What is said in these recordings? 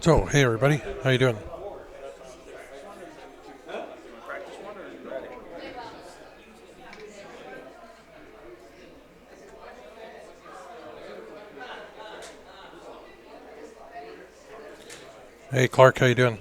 So, hey everybody, how you doing? Hey Clark, how you doing?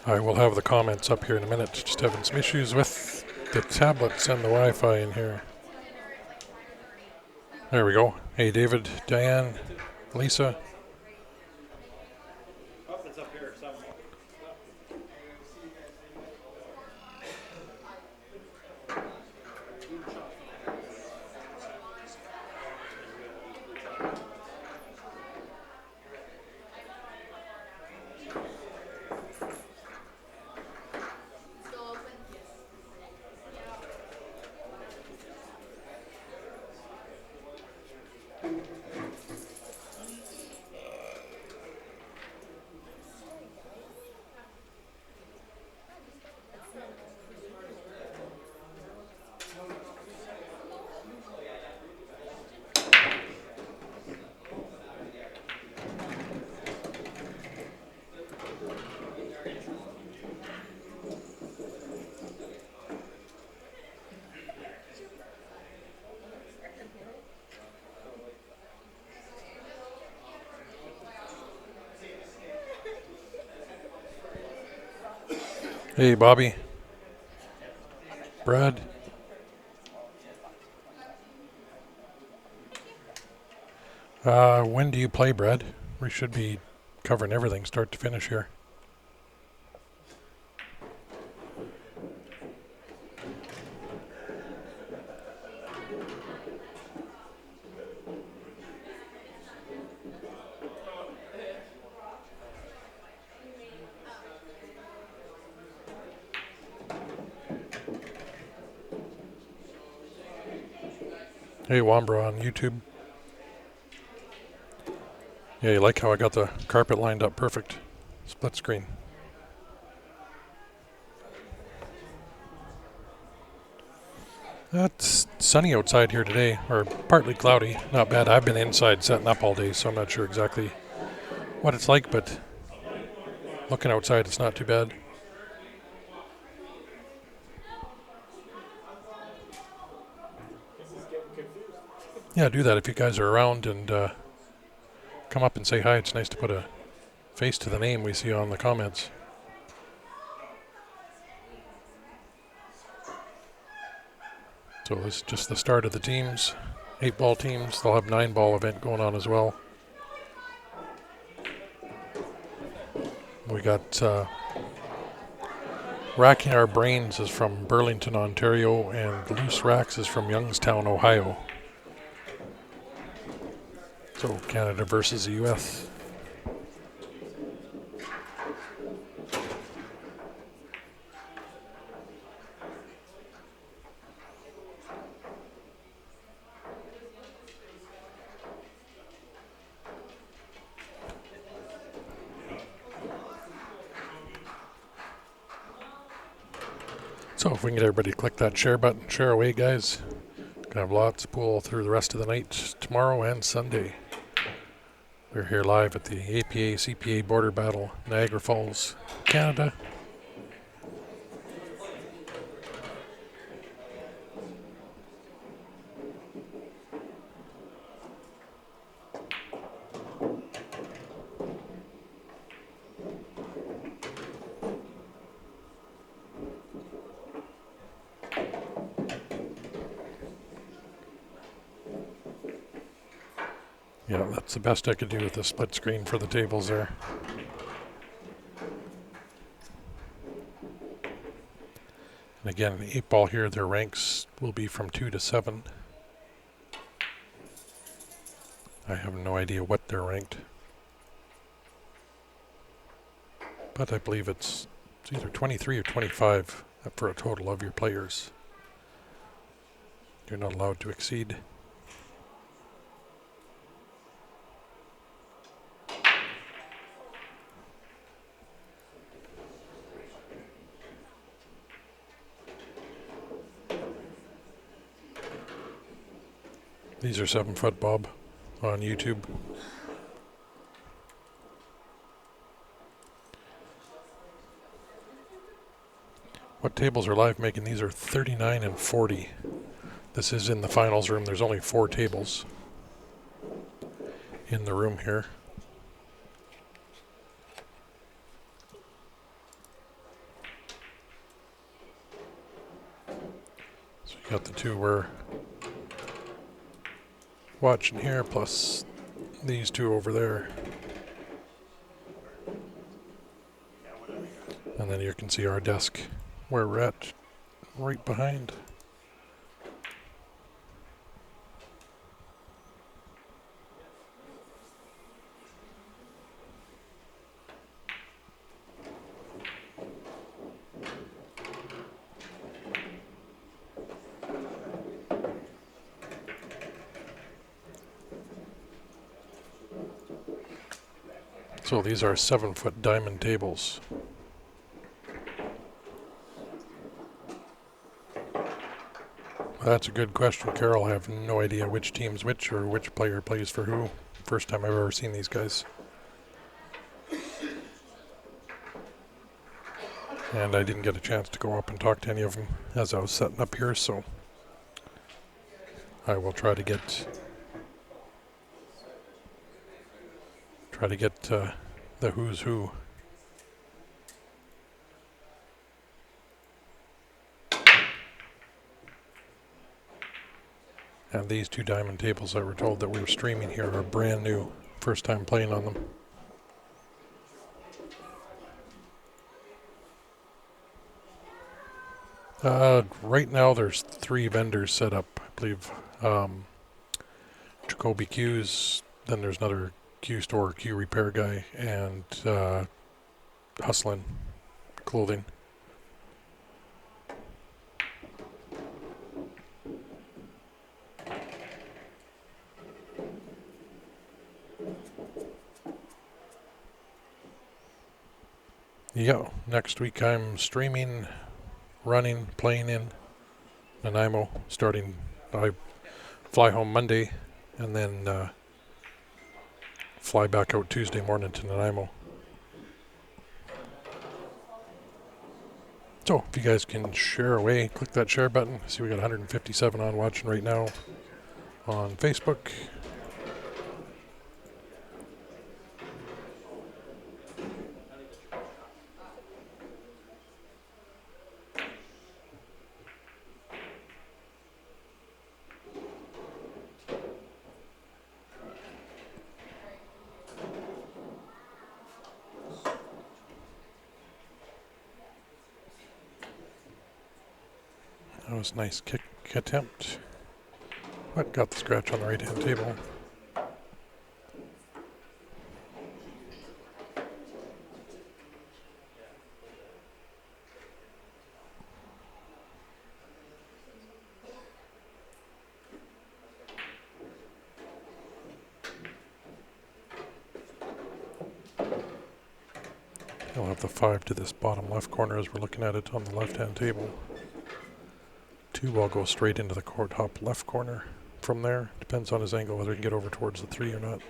I will have the comments up here in a minute. Just having some issues with the tablets and the Wi-Fi in here. There we go. Hey David, Diane, Lisa. Hey Bobby, Brad. When do you play, Brad? We should be covering everything start to finish here. Hey Wambra on YouTube. Yeah, you like how I got the carpet lined up perfect? Split screen. It's sunny outside here today, or partly cloudy. Not bad. I've been inside setting up all day, so I'm not sure exactly what it's like, but looking outside, it's not too bad. Yeah, do that if you guys are around and come up and say hi. It's nice to put a face to the name we see on the comments. So this is just the start of the teams. 8-ball teams. They'll have 9-ball event going on as well. We got Racking Our Brains is from Burlington, Ontario, and Loose Racks is from Youngstown, Ohio. So Canada versus the US. So if we can get everybody to click that share button, share away guys. Gonna have lots of pool through the rest of the night, tomorrow and Sunday. We're here live at the APA CPA border battle, Niagara Falls, Canada. Yeah, that's the best I could do with the split screen for the tables there. And again, the 8-ball here, their ranks will be from 2 to 7. I have no idea what they're ranked. But I believe it's either 23 or 25 for a total of your players. You're not allowed to exceed. These are 7 Foot Bob on YouTube. What tables are live making? These are 39 and 40. This is in the finals room. There's only 4 tables in the room here. So you got the 2 we're watching here, plus these 2 over there. And then you can see our desk where we're at right behind. So these are 7 foot diamond tables. That's a good question, Carol. I have no idea which team's which or which player plays for who. First time I've ever seen these guys. And I didn't get a chance to go up and talk to any of them as I was setting up here, so I will try to get the who's who. And these 2 diamond tables I were told that we were streaming here are brand new. First time playing on them. Right now there's 3 vendors set up, I believe. Jacoby Q's, then there's another Q store, Q repair guy, and Hustlin' Clothing. Yeah, next week I'm streaming, running, playing in Nanaimo, starting, I fly home Monday and then fly back out Tuesday morning to Nanaimo. So if you guys can share away, click that share button. See, we got 157 on watching right now on Facebook. That was a nice kick attempt. But got the scratch on the right hand table. I'll have the 5 to this bottom left corner as we're looking at it on the left hand table. 2 will go straight into the top left corner. From there, depends on his angle whether he can get over towards the 3 or not.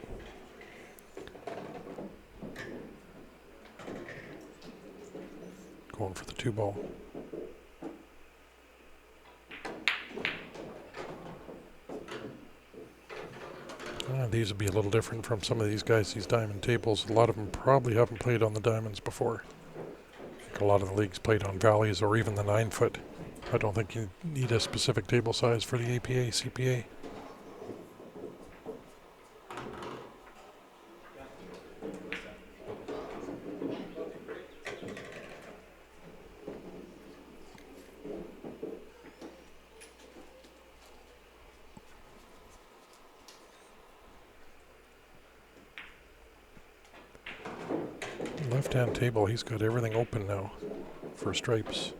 Going for the 2 ball. These would be a little different from some of these guys, these diamond tables. A lot of them probably haven't played on the diamonds before. I think a lot of the leagues played on valleys or even the 9 foot. I don't think you need a specific table size for the APA, CPA. Left-hand table, he's got everything open now for stripes.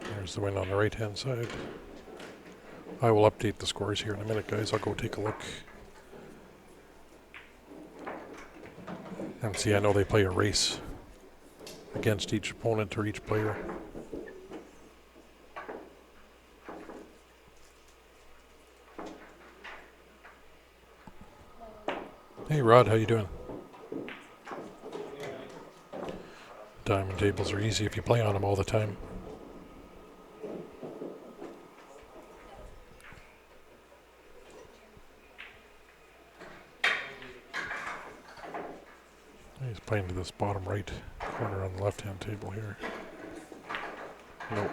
There's the win on the right-hand side. I will update the scores here in a minute, guys. I'll go take a look. And see, I know they play a race against each opponent or each player. Hey Rod, how you doing? Diamond tables are easy if you play on them all the time. He's playing to this bottom right corner on the left-hand table here. Nope.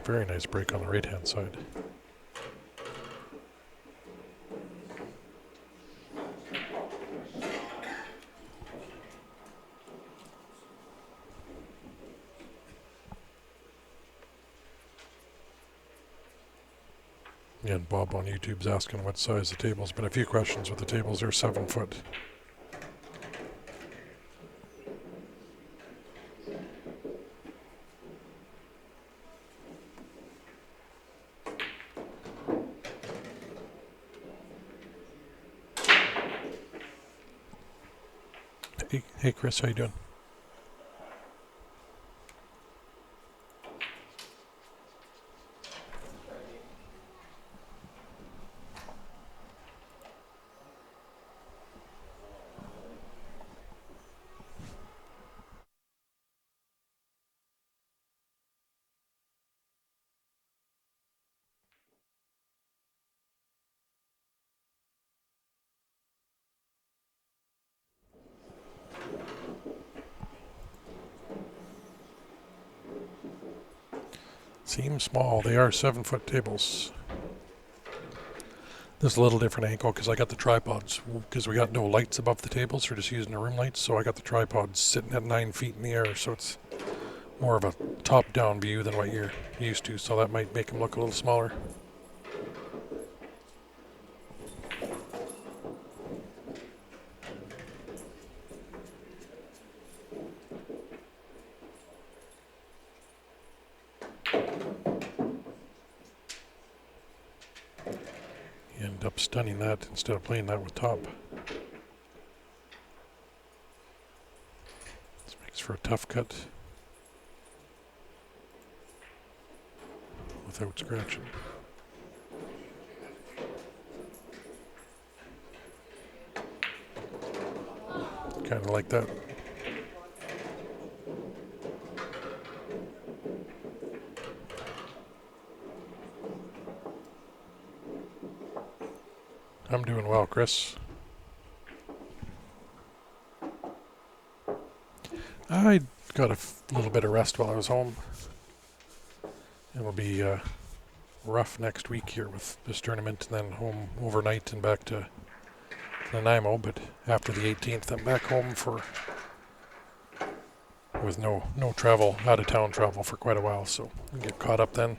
Very nice break on the right-hand side. And Bob on YouTube's asking what size the table's been a few questions with the tables. They're 7 foot. Hey Chris, how you doing? Seem small. They are 7 foot tables. This is a little different angle because I got the tripods. Because we got no lights above the tables, we're just using the room lights. So I got the tripods sitting at 9 feet in the air. So it's more of a top-down view than what you're used to. So that might make them look a little smaller. You end up stunning that instead of playing that with top. This makes for a tough cut without scratching. Kind of like that. I'm doing well, Chris. I got a little bit of rest while I was home. It'll be rough next week here with this tournament, and then home overnight and back to Nanaimo. But after the 18th, I'm back home with no travel, out of town travel for quite a while. So I'll get caught up then.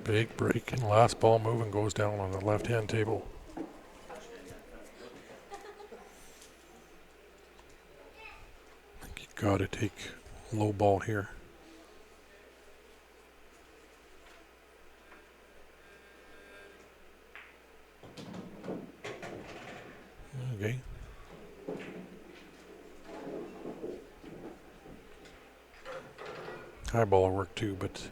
Big break and last ball moving goes down on the left-hand table. I think you gotta take low ball here. Okay. High ball will work too, but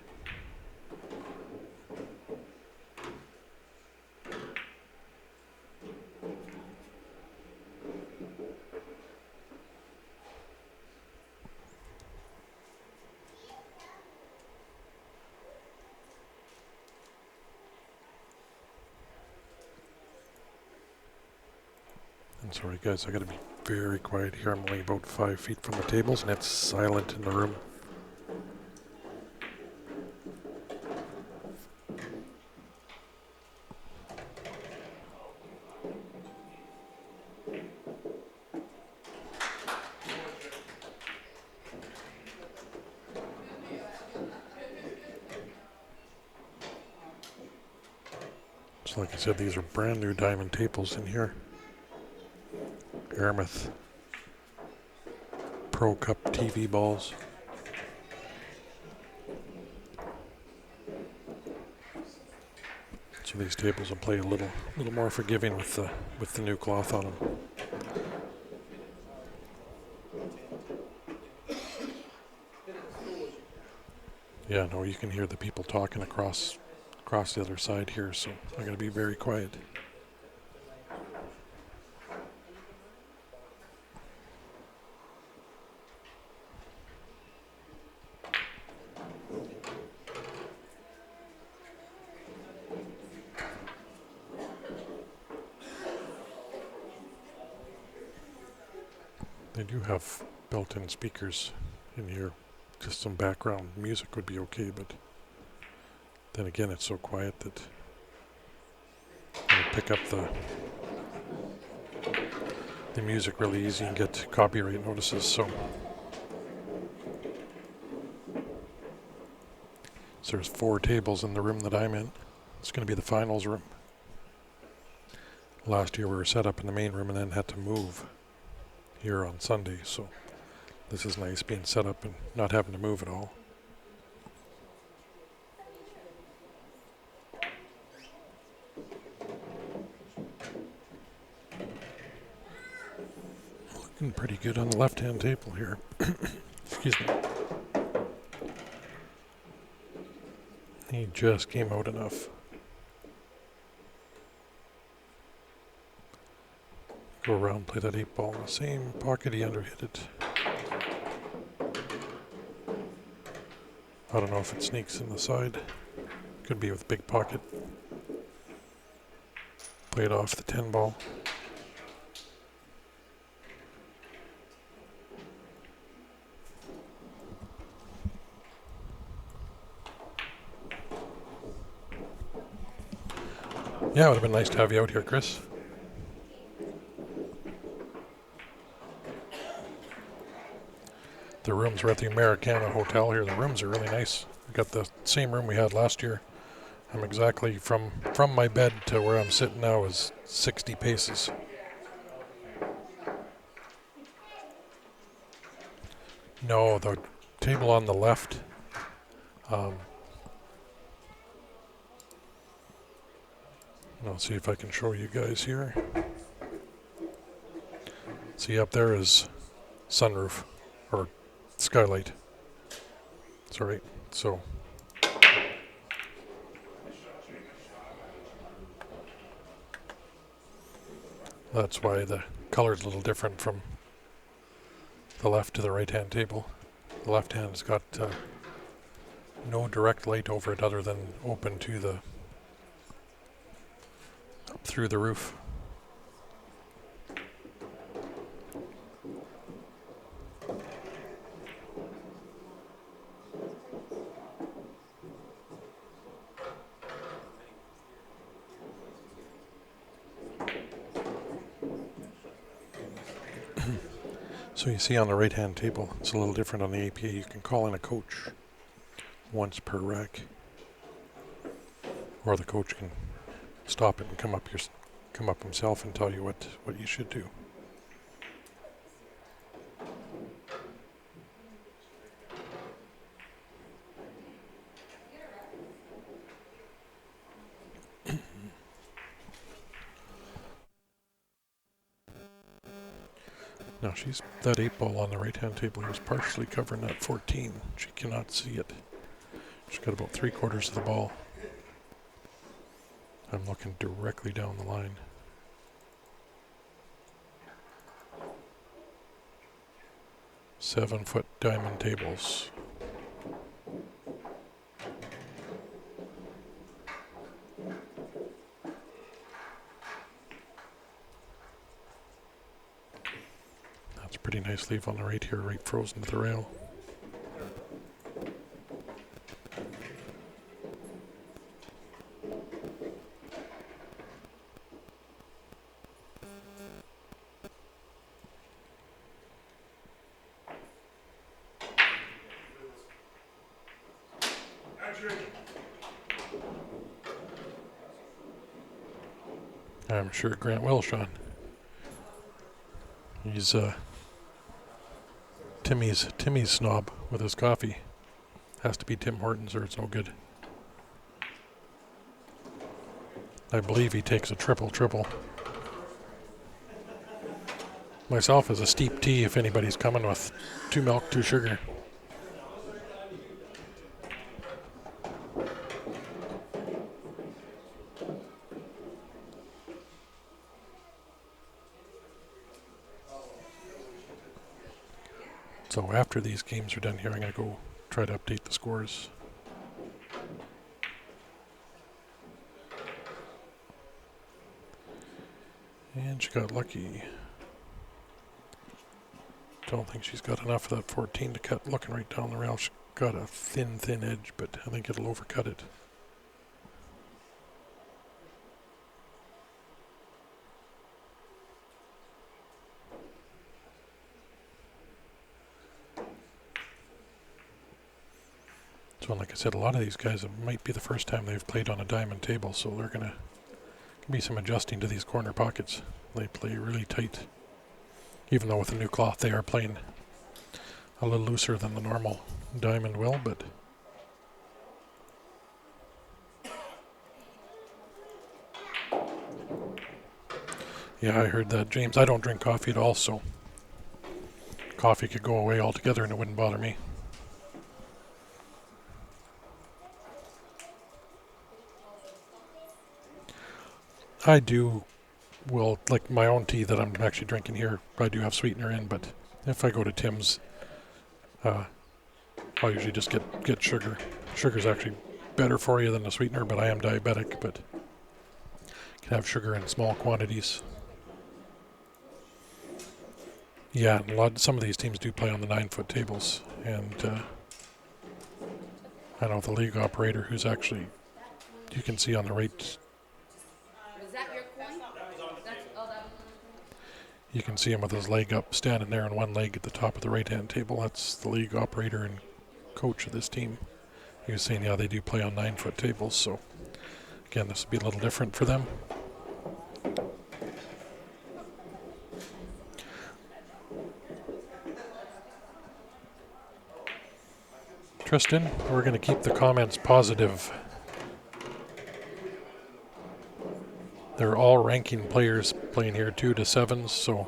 I'm sorry guys, I gotta be very quiet here. I'm only about 5 feet from the tables and it's silent in the room. So like I said, these are brand new diamond tables in here. Yarmouth Pro Cup TV balls. So these tables will play a little more forgiving with the new cloth on them. Yeah, no, you can hear the people talking across the other side here, so I'm going to be very quiet. They do have built-in speakers in here. Just some background music would be okay, but then again, it's so quiet that you pick up the music really easy and get copyright notices. So there's 4 tables in the room that I'm in. It's going to be the finals room. Last year we were set up in the main room and then had to move here on Sunday, so this is nice being set up and not having to move at all. Looking pretty good on the left-hand table here. Excuse me. He just came out enough. Go around, play that 8 ball in the same pocket he underhit it. I don't know if it sneaks in the side. Could be with big pocket. Play it off the 10 ball. Yeah, it would have been nice to have you out here, Chris. The rooms, we're at the Americana Hotel here. The rooms are really nice. We got the same room we had last year. I'm exactly from my bed to where I'm sitting now is 60 paces. No, the table on the left. I'll see if I can show you guys here. See, up there is sunroof or skylight. That's right. So that's why the color's a little different from the left to the right-hand table. The left hand's got no direct light over it other than open to the up through the roof. So you see on the right-hand table, it's a little different on the APA. You can call in a coach once per rack, or the coach can stop it and come up himself and tell you what you should do. Now that 8 ball on the right-hand table is partially covering that 14. She cannot see it. She's got about 3/4 of the ball. I'm looking directly down the line. Seven-foot diamond tables. That's a pretty nice leaf on the right here, right frozen to the rail. I'm sure Grant will, Sean. He's Timmy's snob with his coffee. Has to be Tim Hortons or it's no good. I believe he takes a triple. Myself is a steep tea if anybody's coming with 2 milk, 2 sugar. So after these games are done here, I'm going to go try to update the scores. And she got lucky. Don't think she's got enough of that 14 to cut. Looking right down the rail, she's got a thin edge, but I think it'll overcut it. So like I said, a lot of these guys, it might be the first time they've played on a diamond table, so they're going to be some adjusting to these corner pockets. They play really tight. Even though with the new cloth they are playing a little looser than the normal diamond will, but yeah, I heard that, James. I don't drink coffee at all, so coffee could go away altogether and it wouldn't bother me. I do, well, like my own tea that I'm actually drinking here, I do have sweetener in, but if I go to Tim's, I'll usually just get sugar. Sugar's actually better for you than the sweetener, but I am diabetic, but can have sugar in small quantities. Yeah, some of these teams do play on the 9-foot tables, and I know the league operator who's actually, you can see on the right. Was that your coin? You can see him with his leg up, standing there on one leg at the top of the right-hand table. That's the league operator and coach of this team. He was saying, yeah, they do play on 9-foot tables, so again, this will be a little different for them. Tristan, we're going to keep the comments positive. They're all ranking players playing here 2 to 7s, so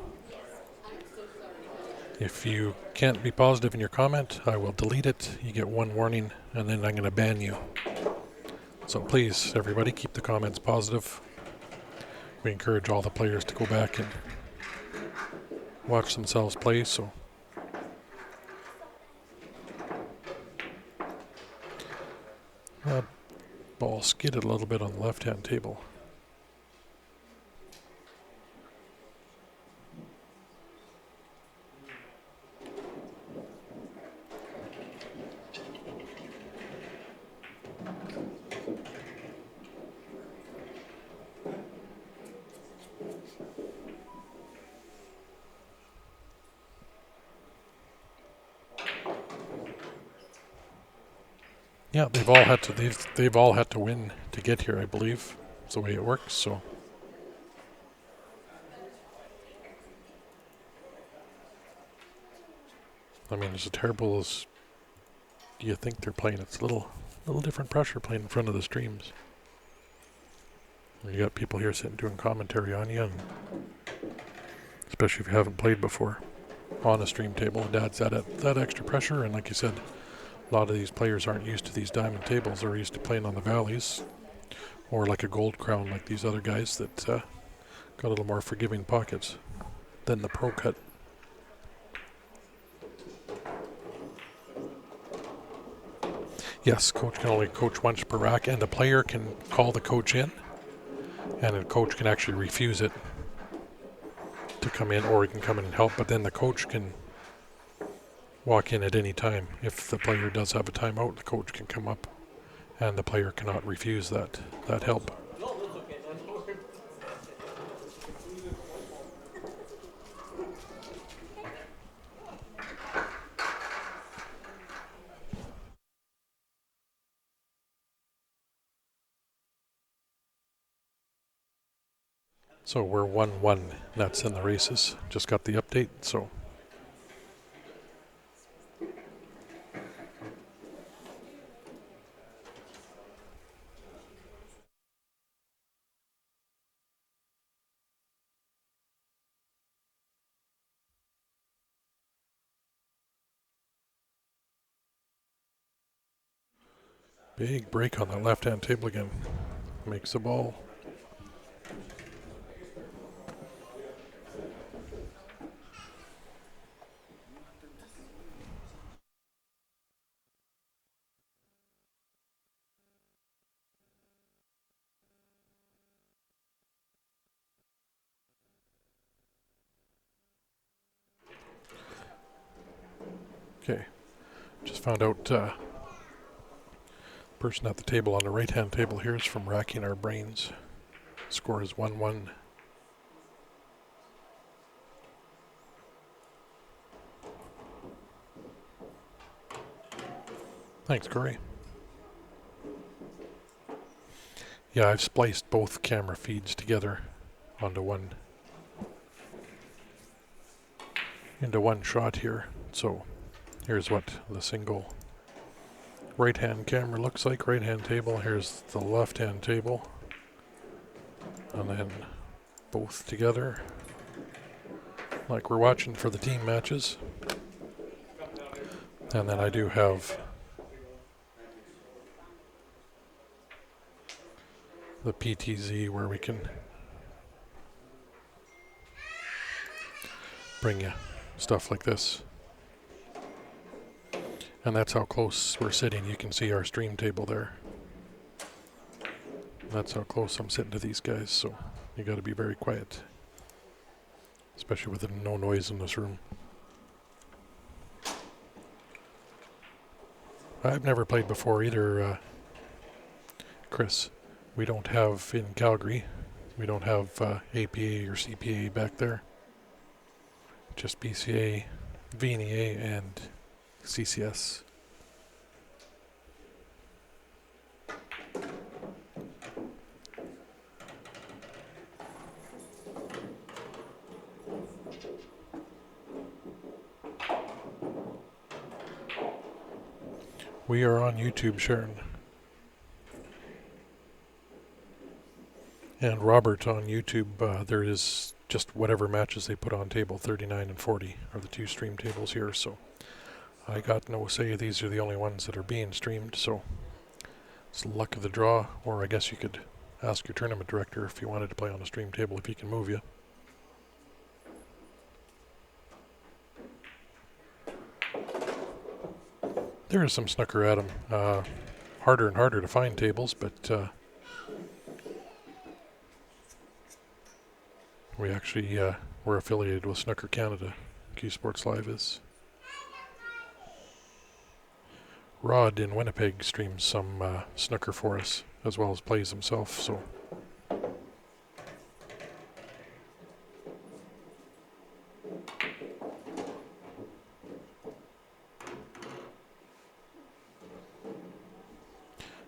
if you can't be positive in your comment, I will delete it. You get 1 warning, and then I'm going to ban you. So please, everybody, keep the comments positive. We encourage all the players to go back and watch themselves play, so ball skidded a little bit on the left-hand table. Yeah, they've all had to win to get here, I believe. It's the way it works, so. I mean, as terrible as you think they're playing, it's a little different pressure playing in front of the streams. You got people here sitting doing commentary on you, and especially if you haven't played before on a stream table, it adds that extra pressure. And like you said, a lot of these players aren't used to these diamond tables. They're used to playing on the valleys or like a gold crown, like these other guys that got a little more forgiving pockets than the pro cut. Yes, coach can only coach once per rack, and the player can call the coach in, and the coach can actually refuse it to come in, or he can come in and help, but then the coach can walk in at any time. If the player does have a timeout, the coach can come up, and the player cannot refuse that help. So we're 1-1. That's in the races. Just got the update, so. Big break on the left-hand table again. Makes the ball. Okay, just found out person at the table on the right-hand table here is from racking our brains. Score is 1-1. Thanks, Corey. Yeah, I've spliced both camera feeds together onto one shot here. So here's what the single right-hand camera looks like, right-hand table. Here's the left-hand table. And then both together, like we're watching for the team matches. And then I do have the PTZ where we can bring you stuff like this. And that's how close we're sitting. You can see our stream table there. That's how close I'm sitting to these guys, so you got to be very quiet, especially with no noise in this room. I've never played before either, Chris. We don't have in Calgary, we don't have APA or CPA back there. Just BCA, VNEA, and CCS. We are on YouTube, Sharon. And Robert on YouTube, there is just whatever matches they put on table 39 and 40 are the two stream tables here, so I got no say. These are the only ones that are being streamed, so it's luck of the draw, or I guess you could ask your tournament director if you wanted to play on a stream table, if he can move you. There is some snooker at them. Harder and harder to find tables, but we actually we're affiliated with Snooker Canada. Q Sports Live is. Rod in Winnipeg streams some snooker for us, as well as plays himself, so.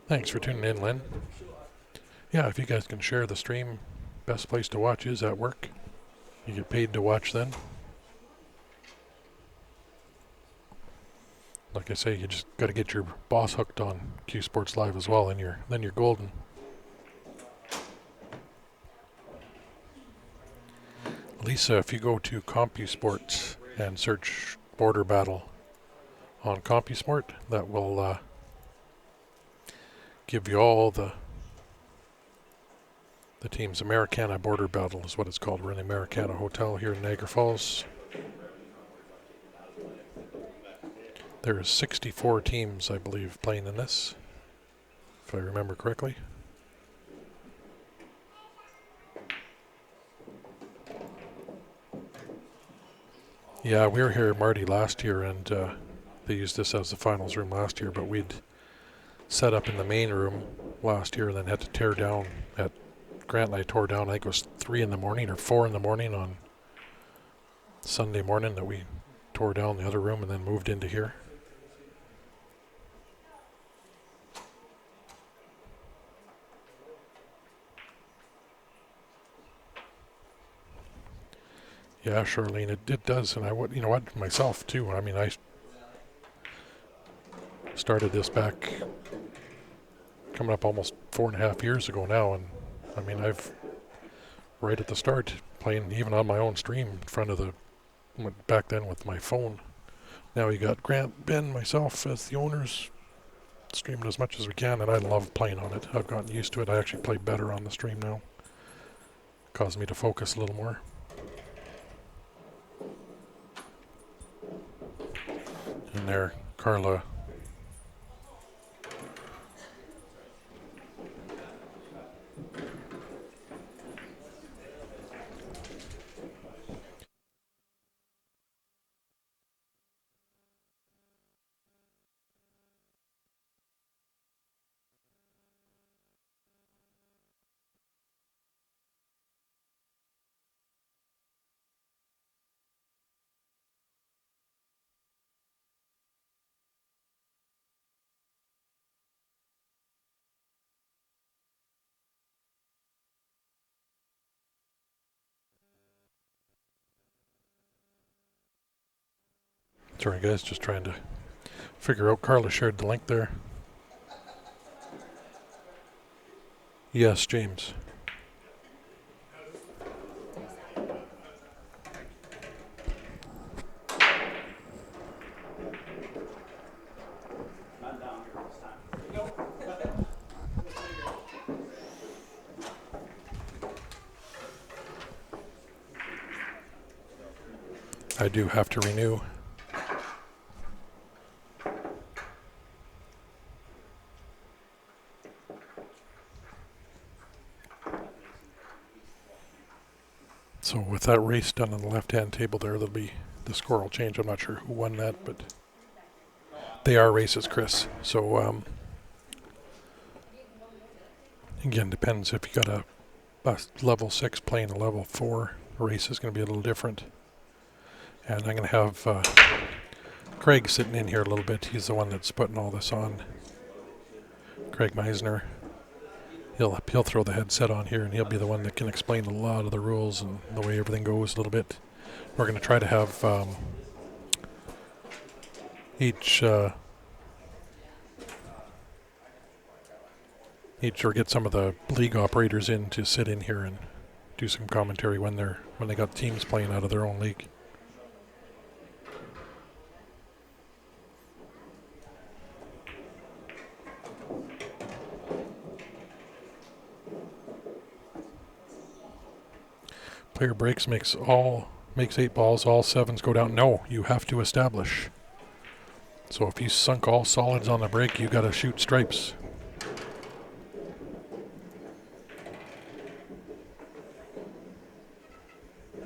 Thanks for tuning in, Lynn. Yeah, if you guys can share the stream, best place to watch is at work. You get paid to watch then. Like I say, you just got to get your boss hooked on Q Sports Live as well, and then you're golden. Lisa, if you go to CompuSports and search Border Battle on CompuSport, that will give you all the teams. Americana Border Battle is what it's called. We're in the Americana Hotel here in Niagara Falls. There are 64 teams, I believe, playing in this, if I remember correctly. Yeah, we were here, Marty, last year, and they used this as the finals room last year, but we'd set up in the main room last year and then had to tear down at Grant and I tore down, I think it was 3 in the morning or 4 in the morning on Sunday morning that we tore down the other room and then moved into here. Yeah, Charlene, it does, and I would, you know what, myself too. I mean, I started this back coming up almost 4.5 years ago now, and I mean, I've right at the start playing even on my own stream in front of the back then with my phone. Now you got Grant, Ben, myself as the owners streaming as much as we can, and I love playing on it. I've gotten used to it. I actually play better on the stream now. Caused me to focus a little more. And there, Carla. Sorry guys, just trying to figure out. Carla shared the link there. Yes, James. I do have to renew. So with that race done on the left-hand table there, there'll be, the score will change. I'm not sure who won that, but they are races, Chris. So again, depends if you got a level 6 playing a level 4 race is going to be a little different. And I'm going to have Craig sitting in here a little bit. He's the one that's putting all this on. Craig Meisner. He'll throw the headset on here, and he'll be the one that can explain a lot of the rules and the way everything goes a little bit. We're going to try to have each or get some of the league operators in to sit in here and do some commentary when they got teams playing out of their own league. Player breaks makes 8 balls, all 7s go down. No, you have to establish. So if you sunk all solids on the break, you got to shoot stripes.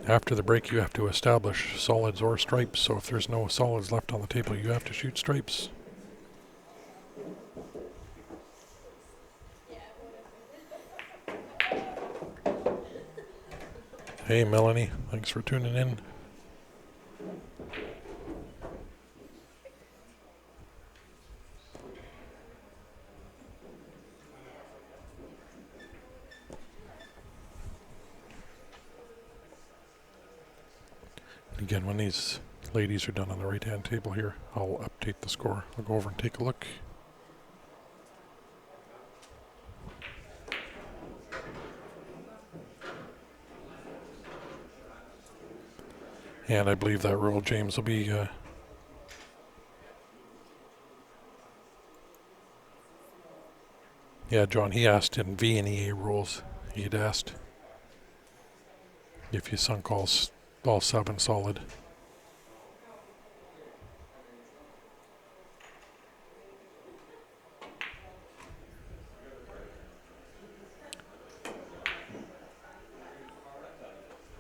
After the break, you have to establish solids or stripes. So if there's no solids left on the table, you have to shoot stripes. Hey Melanie, thanks for tuning in. Again, when these ladies are done on the right-hand table here, I'll update the score. I'll go over and take a look. And I believe that rule, James, will be yeah, John, he asked in V and EA rules. He had asked if you sunk all 7 solid.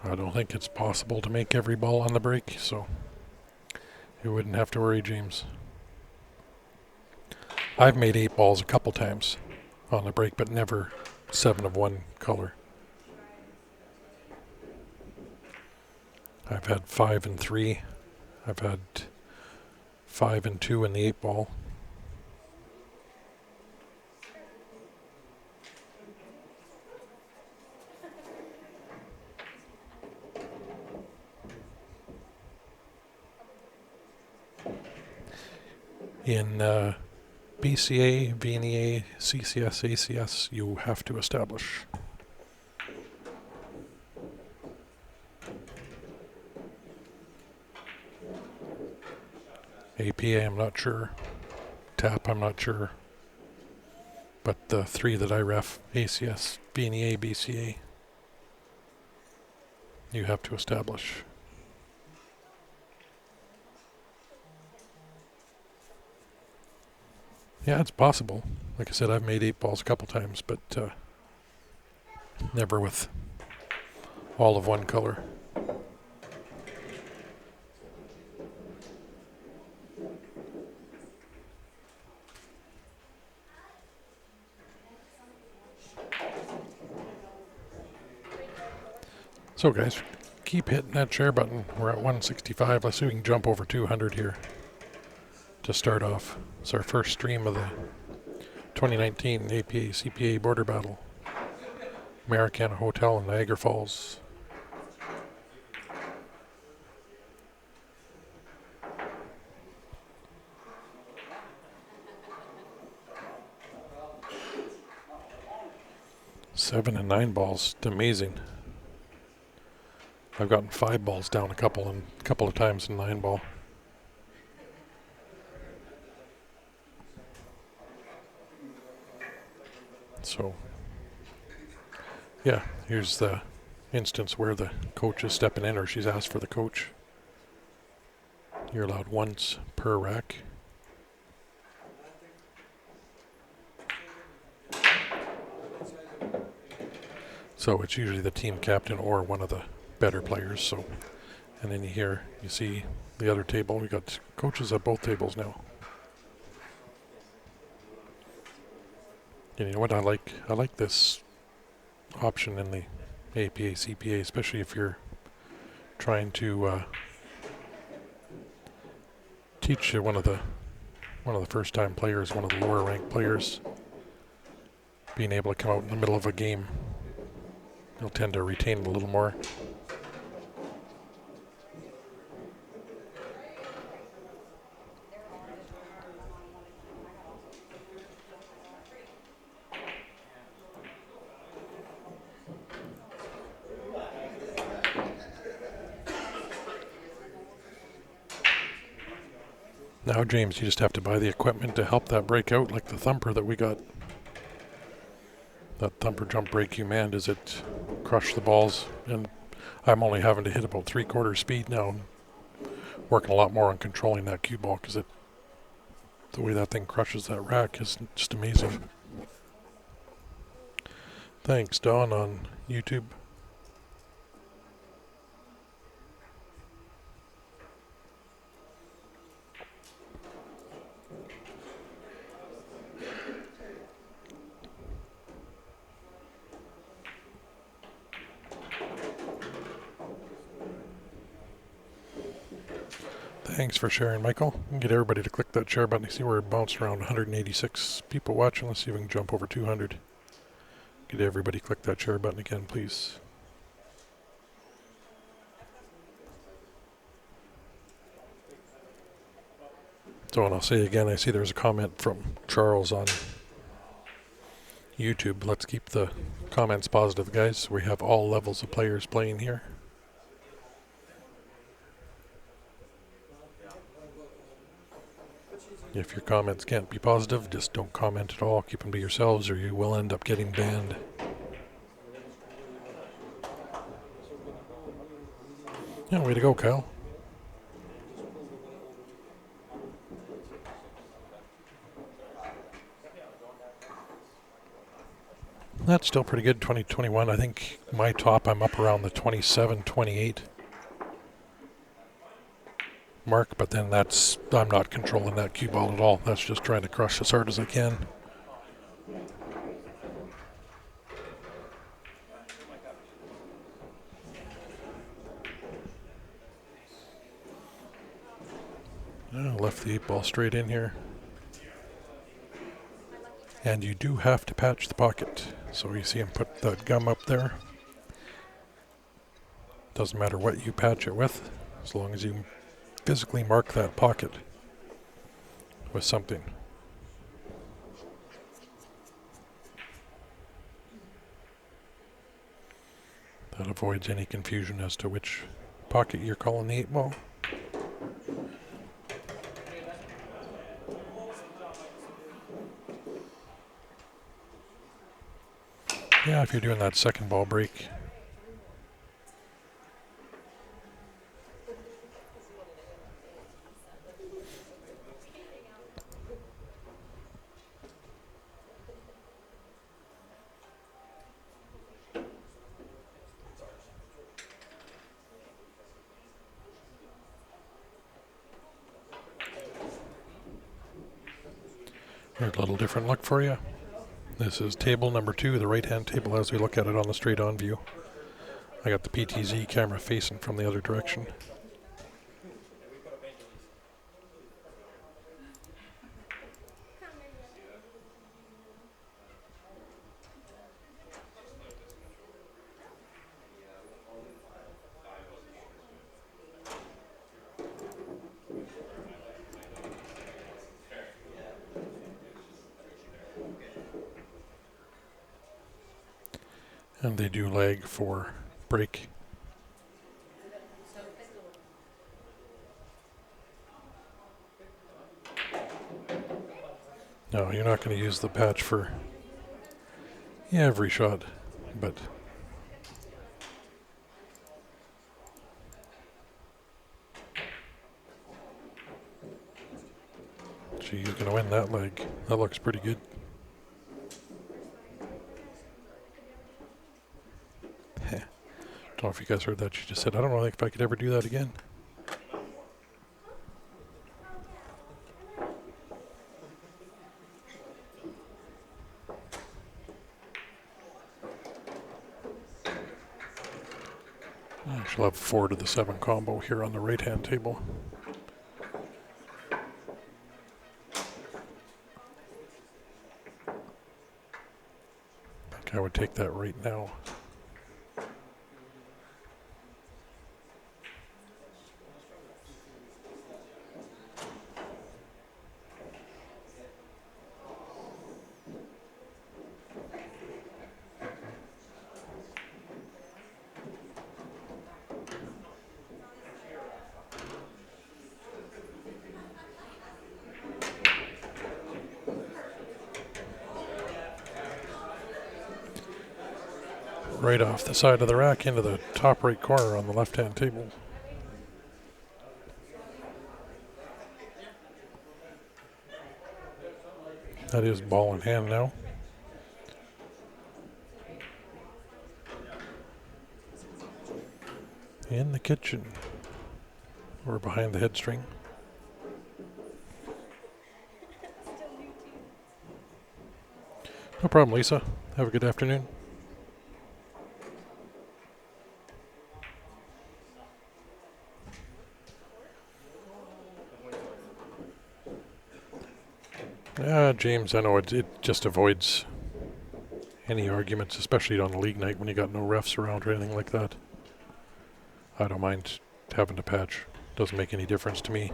I don't think it's possible to make every ball on the break, so you wouldn't have to worry, James. I've made 8 balls a couple times on the break, but never 7 of one color. I've had 5 and 3. I've had 5 and 2 in the 8 ball. In BCA, VNEA, CCS, ACS, you have to establish. APA, I'm not sure. TAP, I'm not sure. But the three that I ref, ACS, VNEA, BCA, you have to establish. Yeah, it's possible. Like I said, I've made 8 balls a couple times, but never with all of one color. So guys, keep hitting that share button. We're at 165. Let's see if we can jump over 200 here to start off. It's our first stream of the 2019 APA CPA border battle. Americana Hotel in Niagara Falls. Seven and 9 balls. It's amazing. I've gotten 5 balls down a couple of times in 9 ball. So, yeah, here's the instance where the coach is stepping in, or she's asked for the coach. You're allowed once per rack. So it's usually the team captain or one of the better players. So, and then you see the other table. We got coaches at both tables now. And you know what I like? I like this option in the APA CPA, especially if you're trying to teach one of the first time players, one of the lower ranked players, being able to come out in the middle of a game. You'll tend to retain it a little more. Now, James, you just have to buy the equipment to help that break out, like the thumper that we got. That thumper jump break you manned as it crushed the balls, and I'm only having to hit about 3/4 speed now. Working a lot more on controlling that cue ball because the way that thing crushes that rack is just amazing. Thanks, Don, on YouTube. Thanks for sharing, Michael. Get everybody to click that share button. You see where it bounced around 186 people watching. Let's see if we can jump over 200. Get everybody click that share button again, please. So, and I'll say again, I see there's a comment from Charles on YouTube. Let's keep the comments positive, guys. We have all levels of players playing here. If your comments can't be positive, just don't comment at all. Keep them to yourselves or you will end up getting banned. Yeah, way to go, Kyle. That's still pretty good, 2021. I think my top, I'm up around the 27, 28 mark, but then I'm not controlling that cue ball at all. That's just trying to crush as hard as I can. Left the 8 ball straight in here. And you do have to patch the pocket. So you see him put that gum up there. Doesn't matter what you patch it with, as long as you physically mark that pocket. with something. That avoids any confusion as to which pocket you're calling the 8-ball. Yeah, if you're doing that second ball break. Here's a little different look for you. This is table number 2, the right-hand table as we look at it on the straight-on view. I got the PTZ camera facing from the other direction. And they do lag for break. No, you're not going to use the patch for every shot, but she's going to win that leg. That looks pretty good. Don't know if you guys heard that. She just said, I don't know if I could ever do that again. She'll have 4 to the 7 combo here on the right-hand table. I think I would take that right now. Right off the side of the rack into the top right corner on the left-hand table. That is ball in hand now. In the kitchen. Or behind the head string. No problem, Lisa. Have a good afternoon. James, I know it just avoids any arguments, especially on a league night when you got no refs around or anything like that. I don't mind having to patch. Doesn't make any difference to me.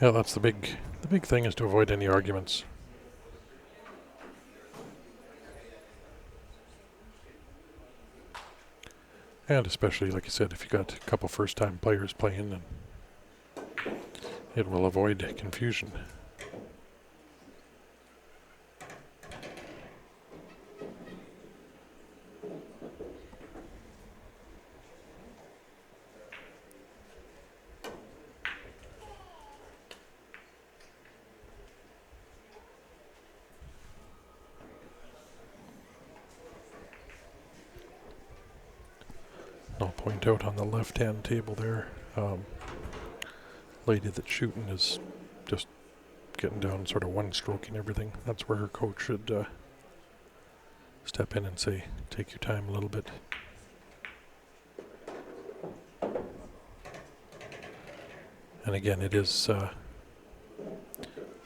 Yeah, that's the big thing is to avoid any arguments. And especially, like I said, if you got a couple first-time players playing, then it will avoid confusion. I'll point out on the left-hand table there, lady that's shooting is just getting down sort of one-stroking everything. That's where her coach should step in and say, take your time a little bit. And again, it is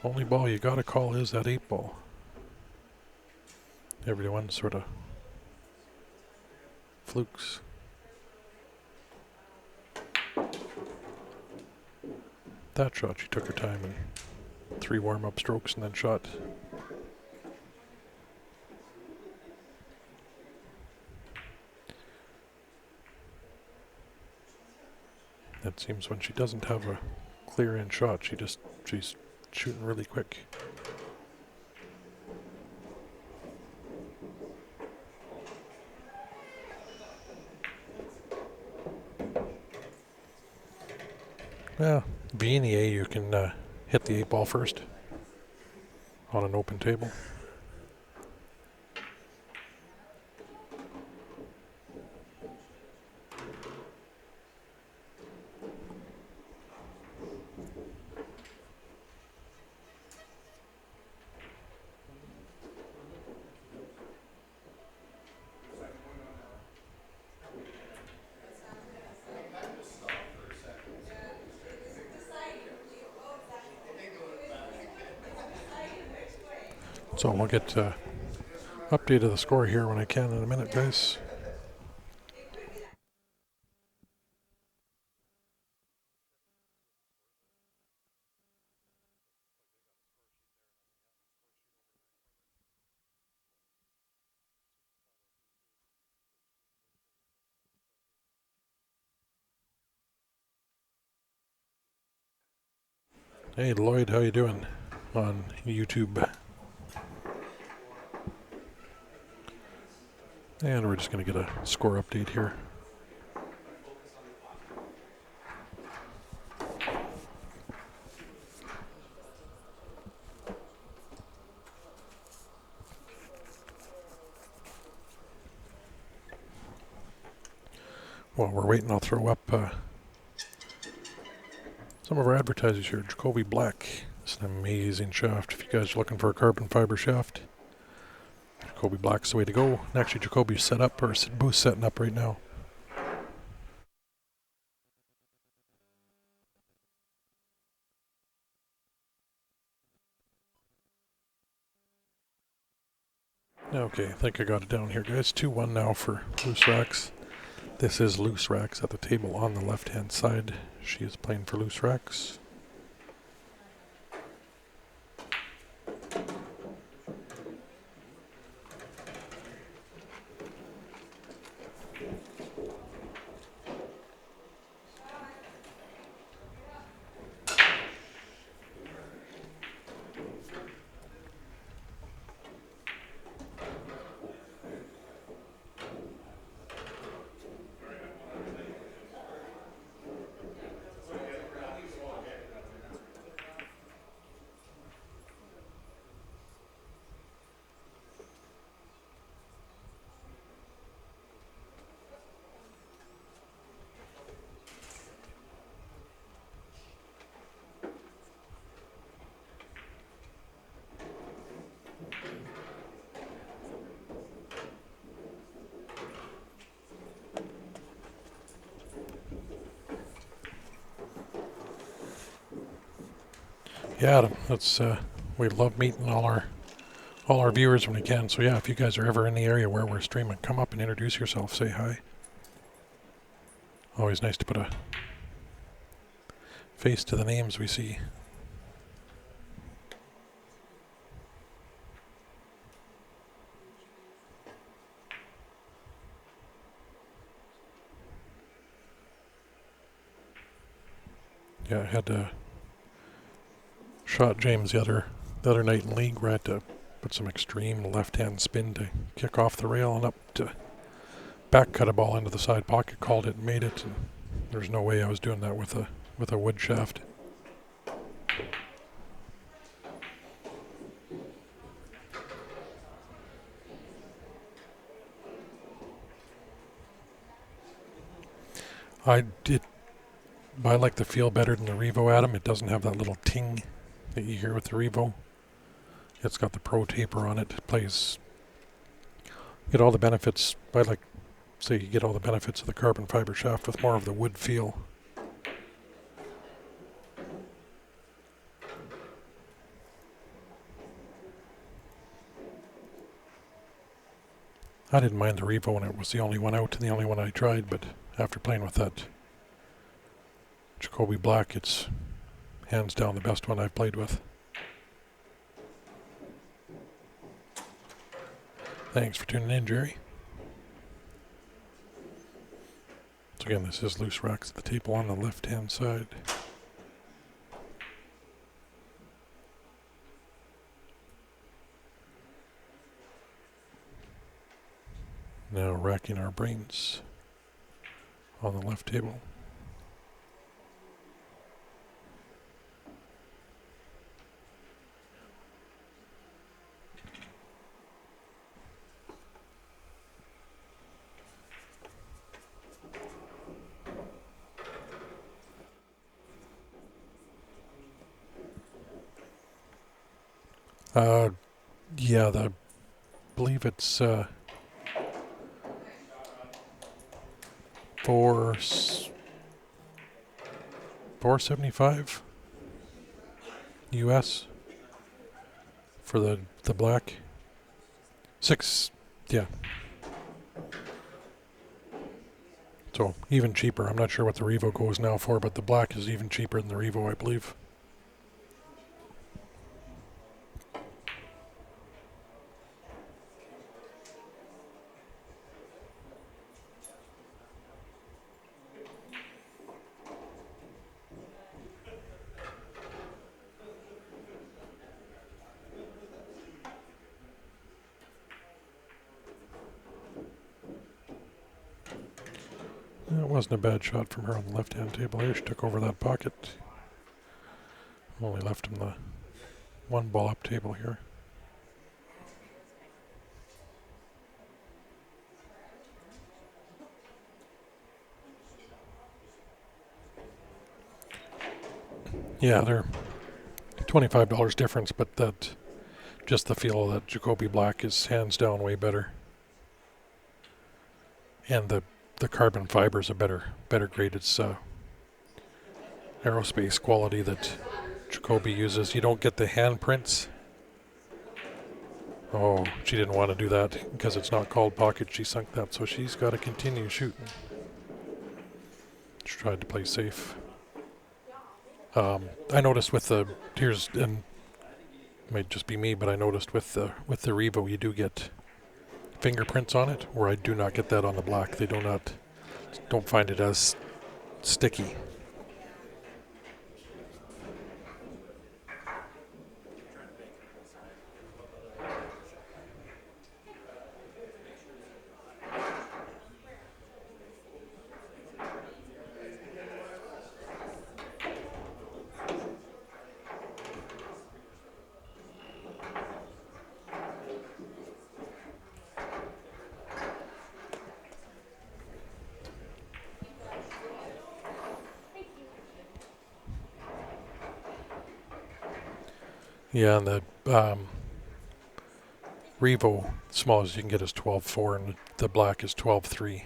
only ball you got to call is that 8-ball. Everyone's sort of flukes. That shot, she took her time and 3 warm-up strokes and then shot. It seems when she doesn't have a clear in shot, she's shooting really quick. Yeah, B in the A, you can hit the 8-ball first on an open table. So we'll get update of the score here when I can in a minute, guys. Hey Lloyd, how you doing on YouTube? And we're just going to get a score update here. While we're waiting, I'll throw up some of our advertisers here. Jacoby Black. It's an amazing shaft. If you guys are looking for a carbon fiber shaft, Jacoby Black's the way to go. And actually, Jacoby's set up, or Booth's setting up right now. Okay, I think I got it down here, guys. 2-1 now for Loose Racks. This is Loose Racks at the table on the left-hand side. She is playing for Loose Racks. Yeah, Adam, that's we love meeting all our viewers when we can. So yeah, if you guys are ever in the area where we're streaming, come up and introduce yourself. Say hi. Always nice to put a face to the names we see. Yeah, I had shot James the other night in league where I had to put some extreme left-hand spin to kick off the rail and up to back cut a ball into the side pocket, called it and made it, and there's no way I was doing that with a wood shaft. I like the feel better than the Revo, Adam. It doesn't have that little ting that you hear with the Revo. It's got the Pro taper on it. It plays, get all the benefits. I like say you get all the benefits of the carbon fiber shaft with more of the wood feel. I didn't mind the Revo when it was the only one out and the only one I tried, but after playing with that Jacoby Black, it's hands down the best one I've played with. Thanks for tuning in, Jerry. So again, this is loose racks at the table on the left-hand side. Now racking our brains on the left table. Yeah, I believe it's 475 US for the black. 6, yeah. So even cheaper. I'm not sure what the Revo goes now for, but the black is even cheaper than the Revo, I believe. It wasn't a bad shot from her on the left-hand table here. She took over that pocket. Only left him the one ball up table here. Yeah, they're $25 difference, but that just the feel of that Jacoby Black is hands down way better. And the carbon fiber is a better grade. It's aerospace quality that Jacoby uses. You don't get the handprints. Oh, she didn't want to do that because it's not called pocket. She sunk that, so she's got to continue shooting. She tried to play safe. I noticed with the here's, and it might just be me, but I noticed with the Revo you do get fingerprints on it, where I do not get that on the black. They don't find it as sticky. Yeah, and the Revo, smallest you can get is 12.4, and the black is 12.3.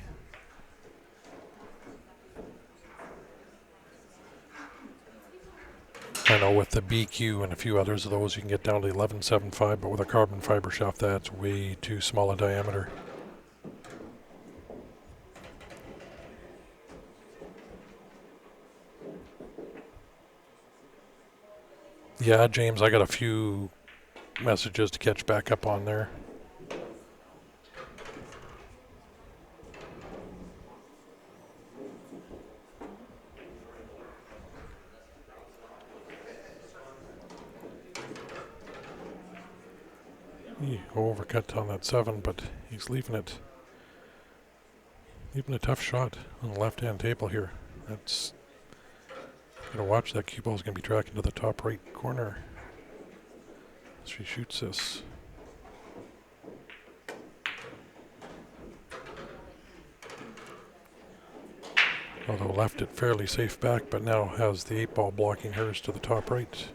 I know with the BQ and a few others of those, you can get down to 11.75, but with a carbon fiber shaft, that's way too small a diameter. Yeah, James, I got a few messages to catch back up on there. He overcut on that 7, but he's leaving a tough shot on the left-hand table here. That's gonna watch that cue ball's gonna be tracking to the top right corner as she shoots this. Although left it fairly safe back, but now has the 8-ball blocking hers to the top right.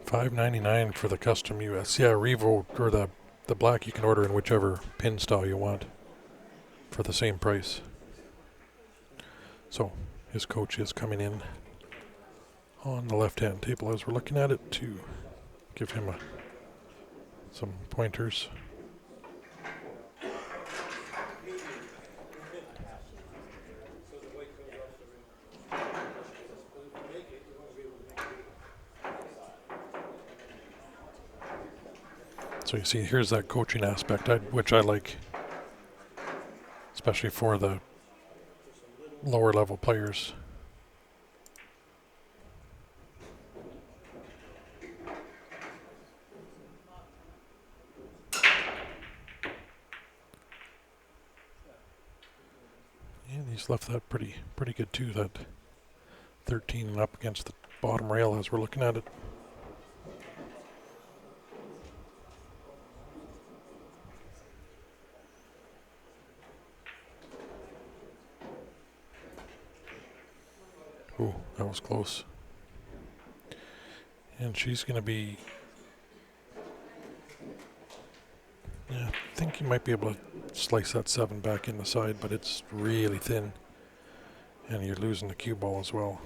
$5.99 for the custom US. Yeah, Revo, or the black you can order in whichever pin style you want for the same price. So his coach is coming in on the left-hand table as we're looking at it too. give him some pointers. So you see, here's that coaching aspect, which I like, especially for the lower level players. And he's left that pretty good too, that 13 and up against the bottom rail as we're looking at it. Ooh, that was close. And she's going to be... Yeah, I think you might be able to slice that 7 back in the side, but it's really thin. And you're losing the cue ball as well.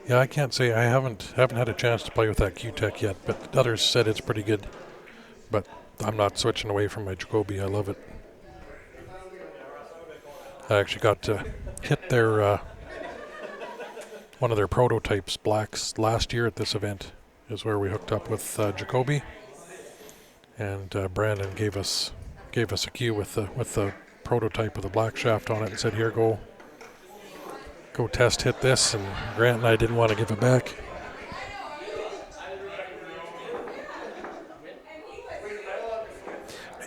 Yeah, I can't say I haven't had a chance to play with that Q-Tech yet, but others said it's pretty good. But I'm not switching away from my Jacoby. I love it. I actually got to hit their one of their prototypes, blacks, last year at this event. Is where we hooked up with Jacoby, and Brandon gave us a cue with the prototype of the black shaft on it, and said, "Here, go test hit this." And Grant and I didn't want to give it back.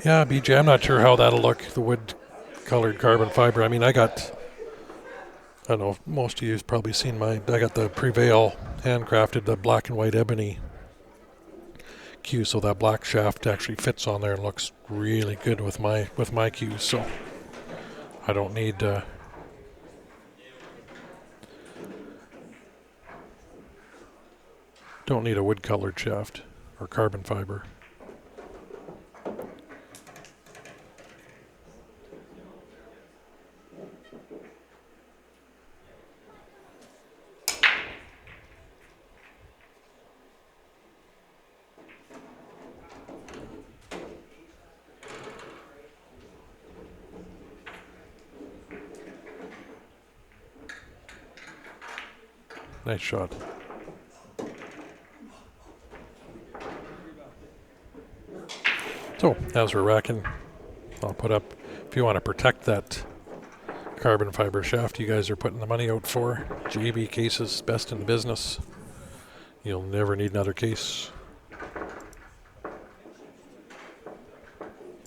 Yeah, BJ, I'm not sure how that'll look, the wood colored carbon fiber. I mean, I don't know, most of you've probably seen mine. I got the Prevail handcrafted, the black and white ebony cue, so that black shaft actually fits on there and looks really good with my cues. So I don't need a wood colored shaft or carbon fiber. Nice shot. So, as we're racking, I'll put up, if you want to protect that carbon fiber shaft you guys are putting the money out for, JB cases, best in the business. You'll never need another case.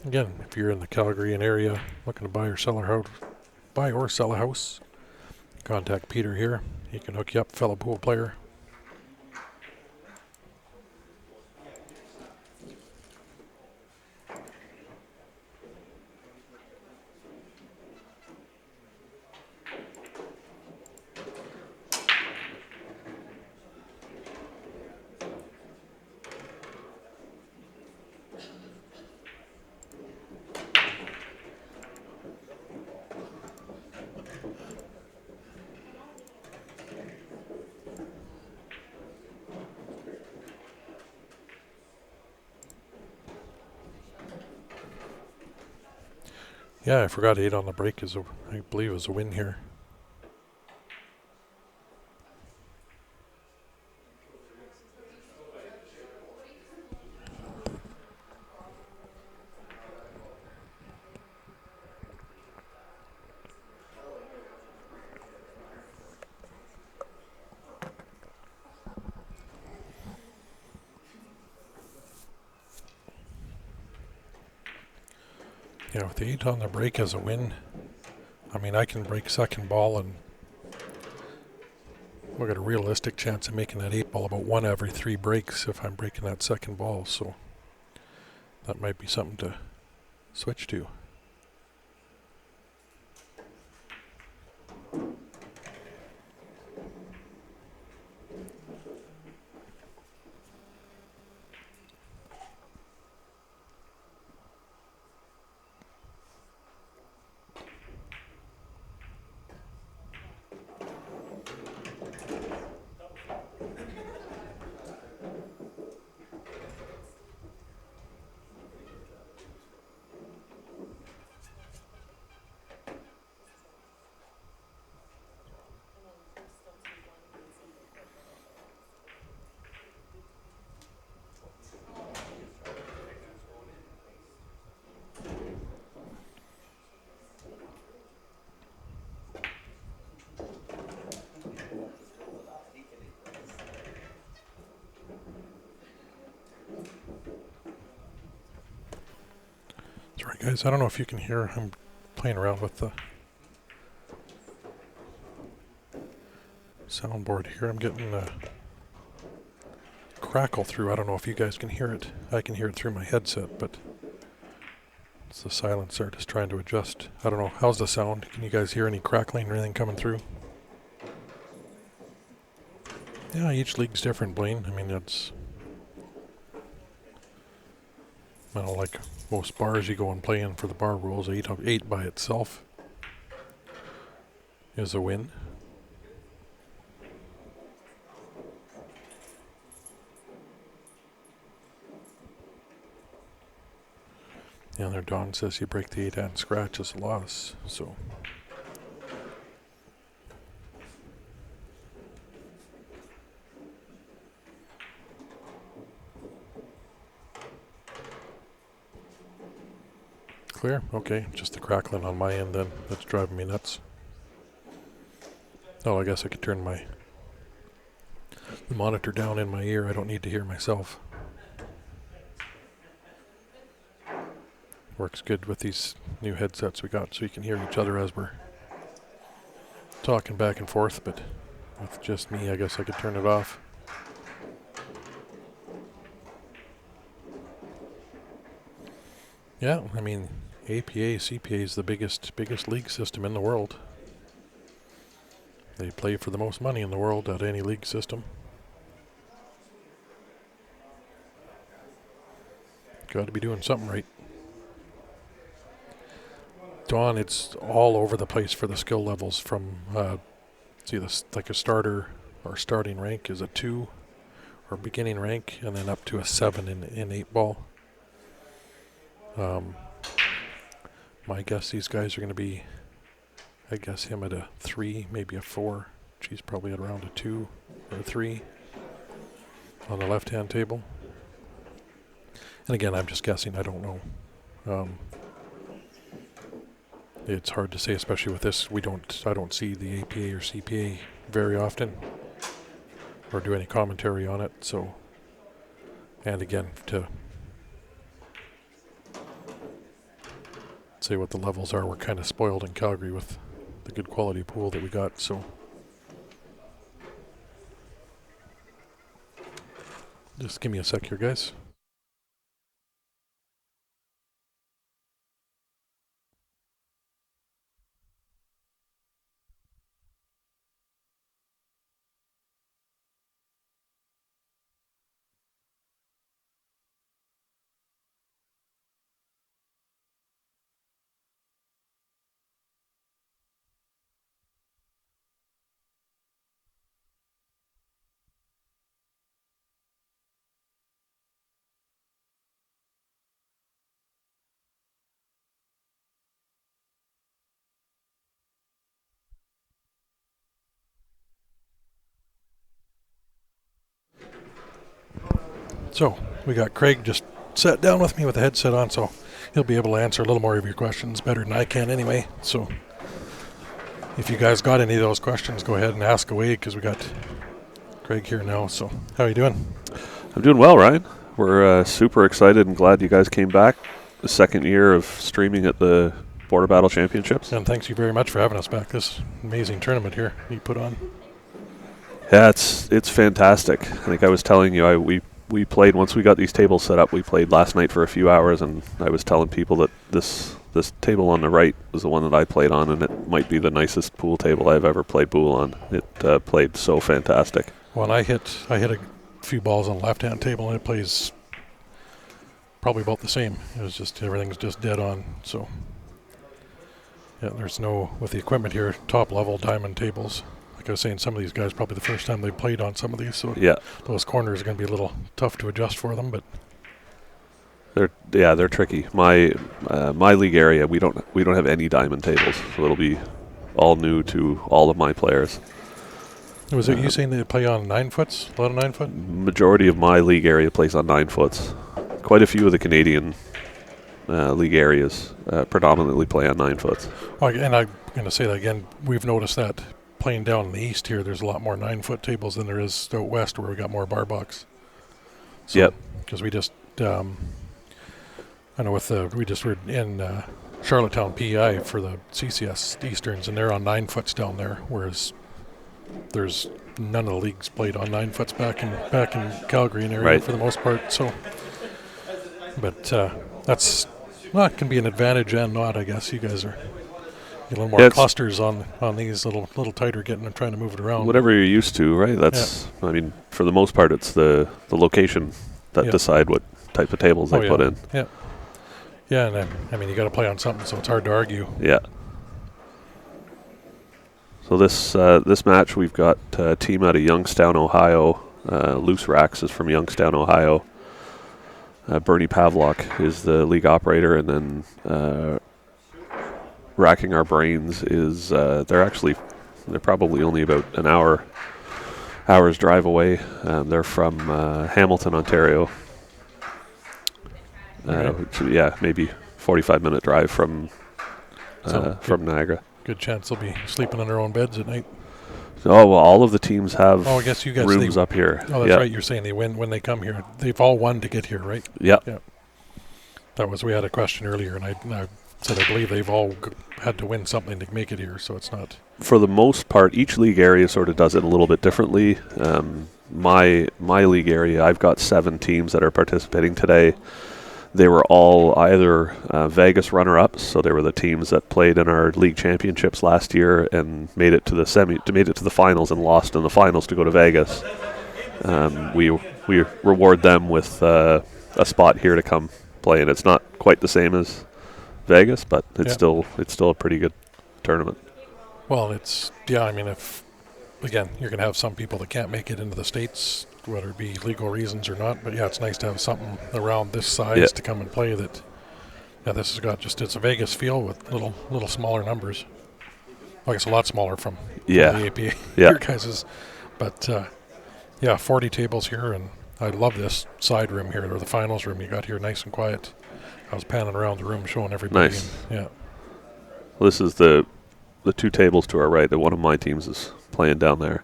Again, if you're in the Calgary area looking to buy or sell a house, contact Peter here. He can hook you up, fellow pool player. Yeah, I forgot 8 on the break I believe is a win here. Yeah, with the 8 on the break as a win, I mean, I can break second ball and we've got a realistic chance of making that 8 ball about 1 every 3 breaks if I'm breaking that second ball, so that might be something to switch to. Sorry guys, I don't know if you can hear. I'm playing around with the soundboard here. I'm getting a crackle through. I don't know if you guys can hear it. I can hear it through my headset, but it's the silencer just trying to adjust. I don't know. How's the sound? Can you guys hear any crackling or anything coming through? Yeah, each league's different, Blaine. I mean, it's... I don't know, like most bars you go and play in for the bar rules, 8 by itself is a win. Yeah, there Don says you break the 8 and scratch is a loss, so... Clear? Okay, just the crackling on my end then. That's driving me nuts. Oh, I guess I could turn the monitor down in my ear. I don't need to hear myself. Works good with these new headsets we got, so you can hear each other as we're talking back and forth, but with just me, I guess I could turn it off. Yeah, I mean, APA, CPA is the biggest league system in the world. They play for the most money in the world at any league system. Got to be doing something right. Dawn, it's all over the place for the skill levels from, see this, like a starter or starting rank is a 2 or beginning rank, and then up to a 7 in 8-ball. My guess these guys are going to be, I guess him at a 3, maybe a 4. She's probably at around a 2 or a 3 on the left-hand table. And again, I'm just guessing. I don't know. It's hard to say, especially with this. I don't see the APA or CPA very often, or do any commentary on it. So, and again, to say what the levels are, we're kind of spoiled in Calgary with the good quality pool that we got. So, just give me a sec here, guys. So, we got Craig just sat down with me with the headset on, so he'll be able to answer a little more of your questions better than I can anyway. So, if you guys got any of those questions, go ahead and ask away, because we got Craig here now. So, how are you doing? I'm doing well, Ryan. We're super excited and glad you guys came back. The second year of streaming at the Border Battle Championships. And thanks you very much for having us back. This amazing tournament here you put on. Yeah, it's fantastic. I think I was telling you, we played, once we got these tables set up, we played last night for a few hours, and I was telling people that this table on the right was the one that I played on, and it might be the nicest pool table I've ever played pool on. It played so fantastic. Well, and I hit a few balls on the left-hand table, and it plays probably about the same. It was just, everything's just dead on. So, yeah, there's no, with the equipment here, top level diamond tables. Like I was saying, some of these guys probably the first time they played on some of these, so yeah, those corners are going to be a little tough to adjust for them. But they're tricky. My league area, we don't have any diamond tables, so it'll be all new to all of my players. Was it you saying they play on 9-foots? A lot of 9-foot? Majority of my league area plays on 9-foots. Quite a few of the Canadian league areas predominantly play on 9-foots. Oh, and I'm going to say that again. We've noticed that playing down in the east here, there's a lot more 9-foot tables than there is out west, where we got more bar box. So, yep. Because we just I know we just were in Charlottetown, PEI for the CCS Easterns, and they're on 9-foots down there, whereas there's none of the leagues played on 9-foots back in Calgary and area Right. for the most part. So, but that's it can be an advantage and not. I guess you guys are a little more clusters on these little tighter, getting and trying to move it around. Whatever you're used to, right? That's I mean, for the most part, it's the location that decide what type of tables they put in. Yeah. Yeah, and I mean, you got to play on something, so it's hard to argue. Yeah. So this match, we've got a team out of Youngstown, Ohio. Loose Racks is from Youngstown, Ohio. Bernie Pavlock is the league operator, and then Racking Our Brains is they're probably only about an hour's drive away. They're from Hamilton, Ontario. Which, maybe 45-minute drive from Niagara. Good chance they'll be sleeping in their own beds at night. Oh, well, all of the teams have I guess you guys rooms up here. Oh, that's right. You're saying they win when they come here. They've all won to get here, right? Yeah. We had a question earlier, and I said I believe they've all had to win something to make it here, so it's not. For the most part, each league area sort of does it a little bit differently. My league area, I've got 7 teams that are participating today. They were all either Vegas runner-ups, so they were the teams that played in our league championships last year and made it to the finals and lost in the finals to go to Vegas. We reward them with a spot here to come play, and it's not quite the same as Vegas, but it's still a pretty good tournament. Well, I mean, if again, you're going to have some people that can't make it into the States, whether it be legal reasons or not. But it's nice to have something around this size to come and play that. Yeah, this has got it's a Vegas feel with little smaller numbers. I guess a lot smaller from the APA. Your guys's, but 40 tables here, and I love this side room here, or the finals room you got here, nice and quiet. I was panning around the room showing everybody. Nice. And, Well, this is the 2 tables to our right that one of my teams is playing down there.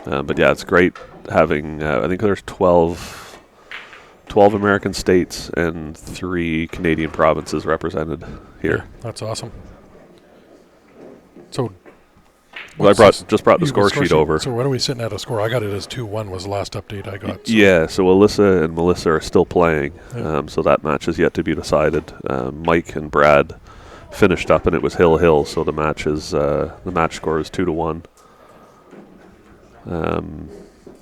But it's great having, I think there's 12 American states and 3 Canadian provinces represented here. Yeah, that's awesome. So, I just brought the score sheet over. So what are we sitting at a score? I got it as 2-1 was the last update I got. So. So Alyssa and Melissa are still playing, so that match is yet to be decided. Mike and Brad finished up, and it was Hill, so the match score is 2-1. And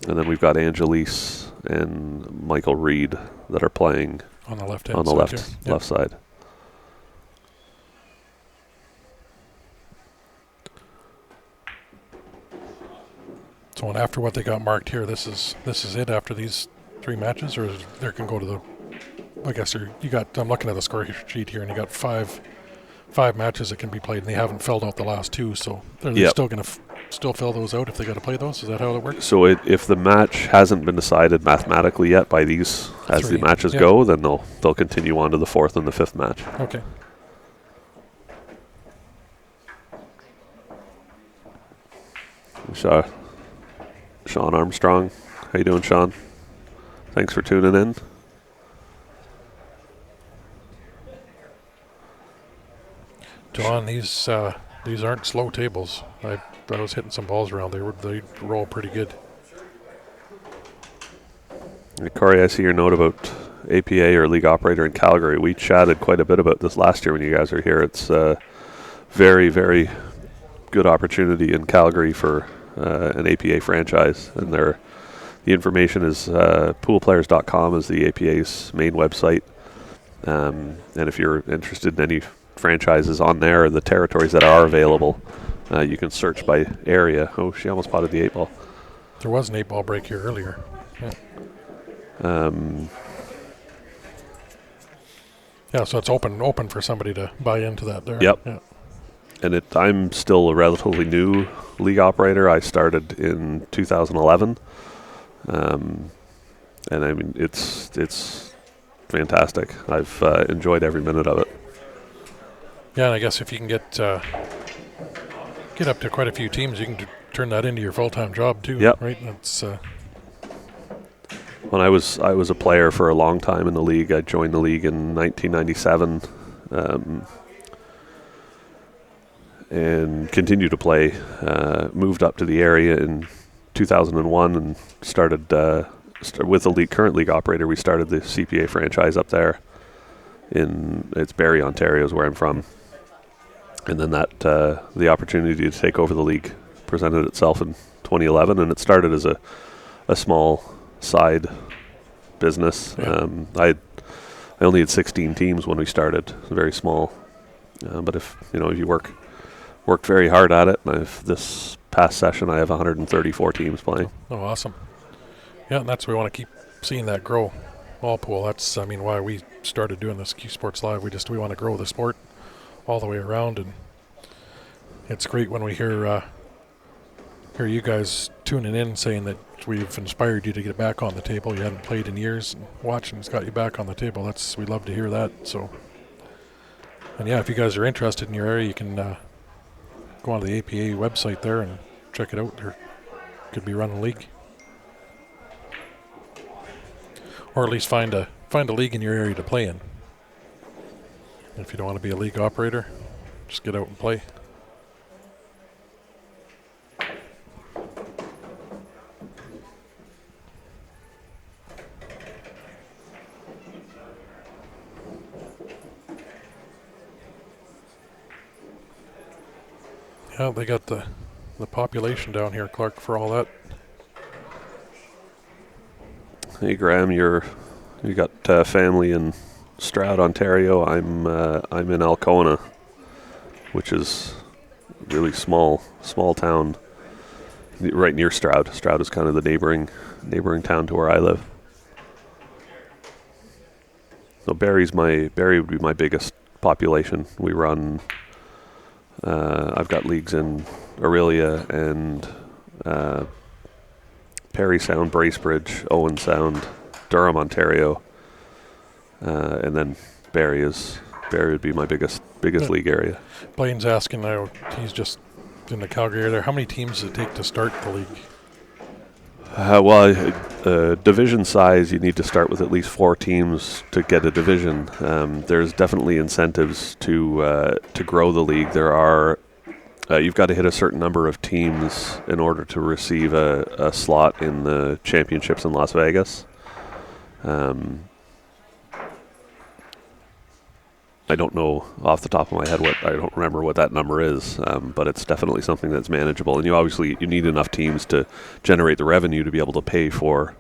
then we've got Angelise and Michael Reed that are playing on the left left side. So, and after what they got marked here, this is it after these 3 matches, or there can go to the. I guess I'm looking at the score sheet here, and you got five matches that can be played, and they haven't filled out the last 2, so they're still going to still fill those out if they got to play those. Is that how it works? So if the match hasn't been decided mathematically yet by these as 3, the matches go, then they'll continue on to the 4th and the 5th match. Okay. Sean Armstrong. How you doing, Sean? Thanks for tuning in. John, these aren't slow tables. I was hitting some balls around. They roll pretty good. Hey, Corey, I see your note about APA or league operator in Calgary. We chatted quite a bit about this last year when you guys were here. It's a very, very good opportunity in Calgary for an APA franchise, and the information is poolplayers.com is the APA's main website, and if you're interested in any franchises on there and the territories that are available, you can search by area. Oh, she almost potted the 8-ball. There was an 8-ball break here earlier. So it's open for somebody to buy into that there. Yep. Yeah. And I'm still a relatively new league operator. I started in 2011, and I mean it's fantastic. I've enjoyed every minute of it. Yeah, and I guess if you can get up to quite a few teams, you can turn that into your full-time job too. Yep. Right. That's When I was a player for a long time in the league. I joined the league in 1997, and continued to play. Moved up to the area in 2001 and started with the league, current league operator. We started the CPA franchise up there. It's Barrie, Ontario, is where I'm from. And then the opportunity to take over the league presented itself in 2011, and it started as a small side business. Yeah. I only had 16 teams when we started. It was very small, but if you worked very hard at it, and this past session I have 134 teams playing. Oh, awesome. Yeah, and we want to keep seeing that grow. Walpole, that's why we started doing this Q Sports Live. We want to grow the sport all the way around, and it's great when we hear you guys tuning in saying that we've inspired you to get back on the table. You hadn't played in years, and watching's got you back on the table. We love to hear that. So, and yeah, if you guys are interested in your area, you can go onto the APA website there and check it out. There could be running a league, or at least find a league in your area to play in. If you don't want to be a league operator, just get out and play. Yeah, they got the population down here, Clark, for all that. Hey Graham, you got family in Stroud, Ontario. I'm in Alcona, which is a really small town right near Stroud. Stroud is kind of the neighboring town to where I live. So Barrie would be my biggest population. We run. I've got leagues in Aurelia and Perry Sound, Bracebridge, Owen Sound, Durham, Ontario, and then Barrie would be my biggest league area. Blaine's asking now. He's just in the Calgary area. How many teams does it take to start the league? Division size, you need to start with at least 4 teams to get a division. There's definitely incentives to grow the league. There are. You've got to hit a certain number of teams in order to receive a slot in the championships in Las Vegas. I don't know off the top of my head I don't remember what that number is, but it's definitely something that's manageable. And you need enough teams to generate the revenue to be able to pay for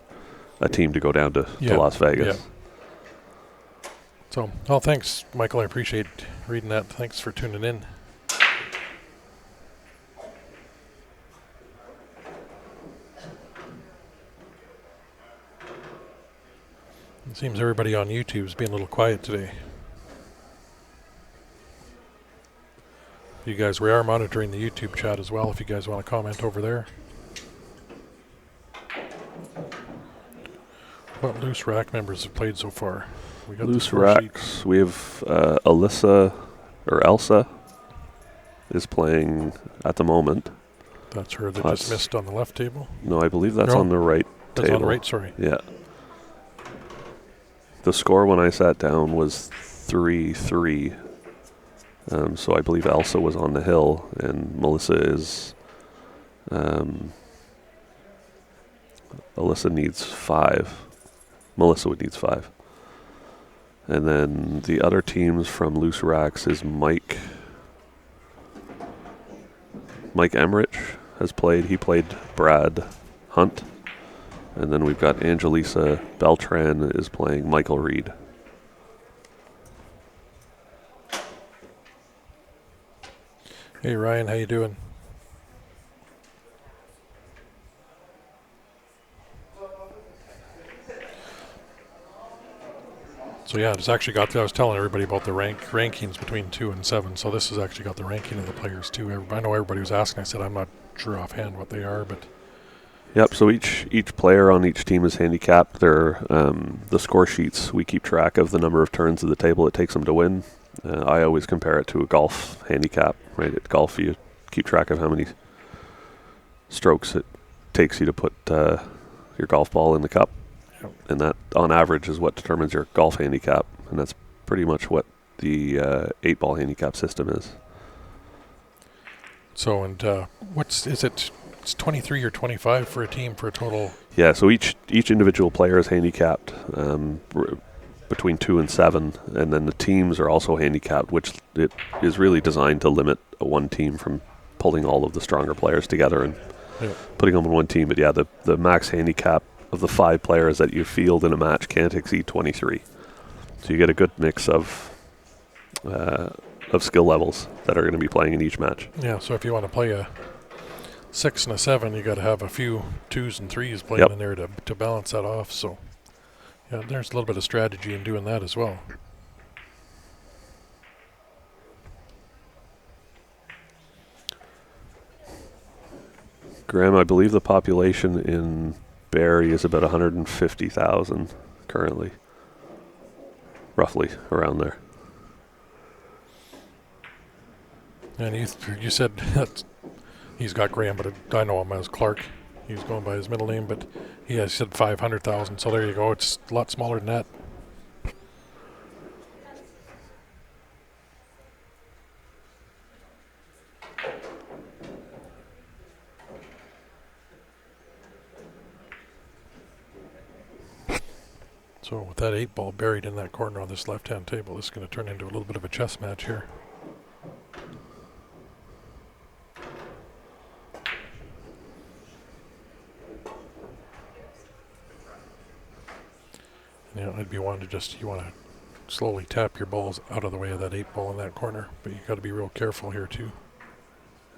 a team to go down to Las Vegas. Yeah. So, well, thanks, Michael. I appreciate reading that. Thanks for tuning in. It seems everybody on YouTube's being a little quiet today. You guys, we are monitoring the YouTube chat as well if you guys want to comment over there. What loose rack members have played so far? We got loose racks. Sheet. We have Elsa is playing at the moment. That's her that just missed on the left table? No, I believe that's on the right table. That's on the right, sorry. Yeah. The score when I sat down was 3-3. So I believe Elsa was on the hill, and Melissa is. Alyssa needs 5. Melissa would need 5. And then the other teams from Loose Racks is Mike Emmerich has played. He played Brad Hunt. And then we've got Angelisa Beltran is playing Michael Reed. Hey Ryan, how you doing? So yeah, it's actually got. I was telling everybody about the rankings between 2 and 7. So this has actually got the ranking of the players too. I know everybody was asking. I said I'm not sure offhand what they are, but. Yep. So each player on each team is handicapped. The score sheets. We keep track of the number of turns of the table it takes them to win. I always compare it to a golf handicap. Right at golf, you keep track of how many strokes it takes you to put your golf ball in the cup. Yep. And that, on average, is what determines your golf handicap, and that's pretty much what the 8-ball handicap system is. So, and is it? It's 23 or 25 for a team for a total. Yeah, so each individual player is handicapped between 2 and 7, and then the teams are also handicapped, which it is really designed to limit one team from pulling all of the stronger players together and putting them on one team. But yeah, the max handicap of the 5 players that you field in a match can't exceed 23. So you get a good mix of skill levels that are going to be playing in each match. Yeah, so if you want to play a 6 and a 7, you got to have a few 2s and 3s playing in there to balance that off. So yeah, there's a little bit of strategy in doing that as well. Graham, I believe the population in Barrie is about 150,000 currently, roughly around there. And you said that he's got Graham, but I know him as Clark. He's going by his middle name, but he has said 500,000. So there you go. It's a lot smaller than that. So with that 8-ball buried in that corner on this left-hand table, this is going to turn into a little bit of a chess match here. I'd be wanting to you want to slowly tap your balls out of the way of that 8-ball in that corner, but you got to be real careful here too.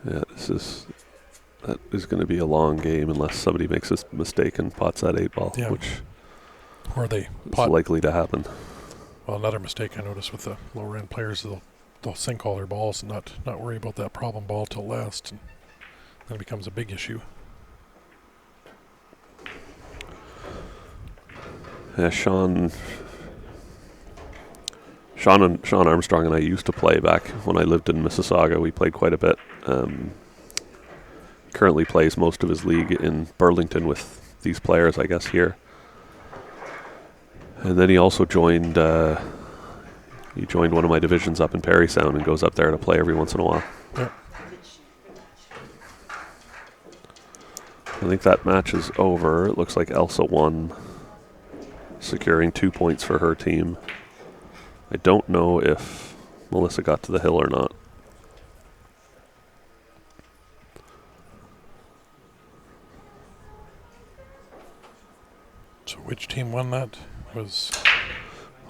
Yeah, that is going to be a long game unless somebody makes a mistake and pots that 8-ball, which or they is likely to happen. Well, another mistake I noticed with the lower end players is they'll sink all their balls and not worry about that problem ball till last, and then it becomes a big issue. Yeah, Sean Armstrong and I used to play back when I lived in Mississauga. We played quite a bit. Currently plays most of his league in Burlington with these players, I guess, here. And then he also joined one of my divisions up in Parry Sound and goes up there to play every once in a while. Yep. I think that match is over. It looks like Elsa won, securing 2 points for her team. I don't know if Melissa got to the hill or not. So which team won that?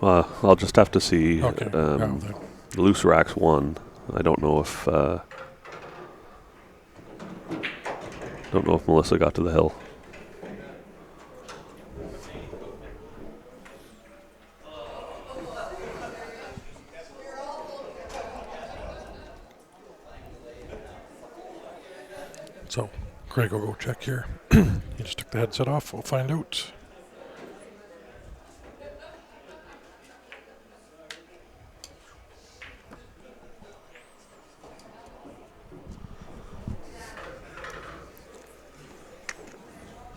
I'll just have to see. Okay. Loose Racks won. I don't know if Melissa got to the hill. So Greg will go check here. He just took the headset off. We'll find out.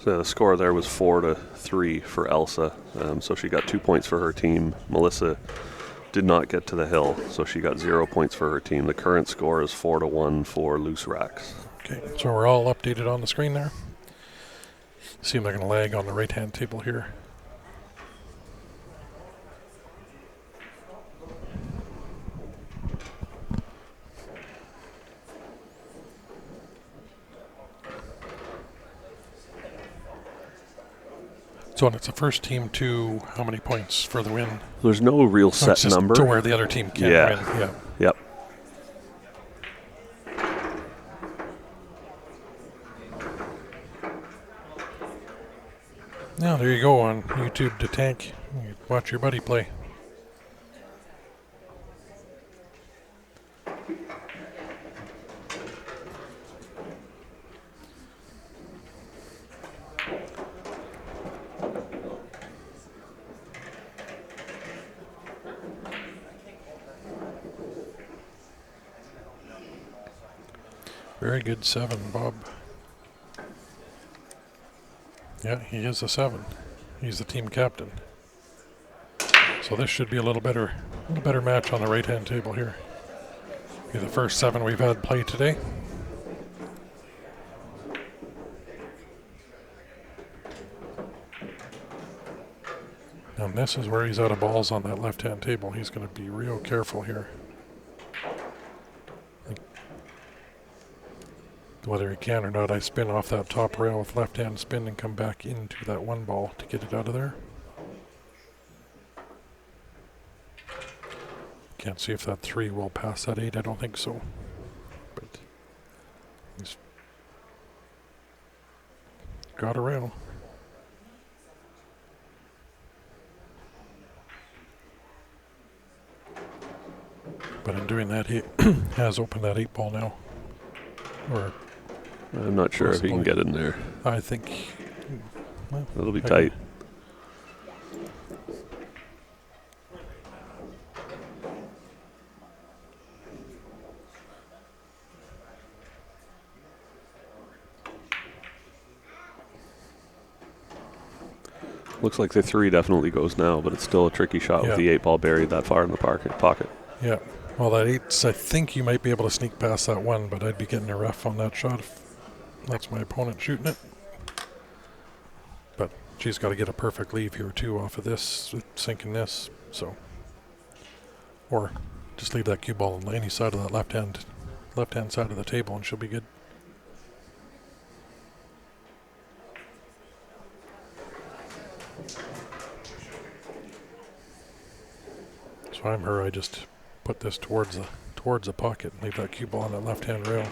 So the score there was 4-3 for Elsa. So she got 2 points for her team. Melissa did not get to the hill, so she got 0 points for her team. The current score is 4-1 for Loose Racks. Okay, so we're all updated on the screen there. See if I can lag on the right-hand table here. So when it's the first team to how many points for the win? There's no real set number. To where the other team can't win. Yeah. Yep. Now there you go on YouTube to Tank. You watch your buddy play. Very good 7, Bob. Yeah, he is a 7. He's the team captain. So this should be a little better match on the right-hand table here. Be the first 7 we've had play today. And this is where he's out of balls on that left-hand table. He's going to be real careful here. Whether he can or not, I spin off that top rail with left-hand spin and come back into that 1 ball to get it out of there. Can't see if that 3 will pass that 8. I don't think so. But he's got a rail. But in doing that, he has opened that 8 ball now. Or I'm not sure if he can get in there. I think It'll be tight. Looks like the 3 definitely goes now, but it's still a tricky shot with the 8 ball buried that far in the pocket. Yeah. Well, that 8's, I think you might be able to sneak past that 1, but I'd be getting a rough on that shot if that's my opponent shooting it. But she's got to get a perfect leave here too off of this, sinking this. So, or just leave that cue ball on any side of that left hand side of the table, and she'll be good. So I'm her. I just put this towards the pocket and leave that cue ball on that left hand rail.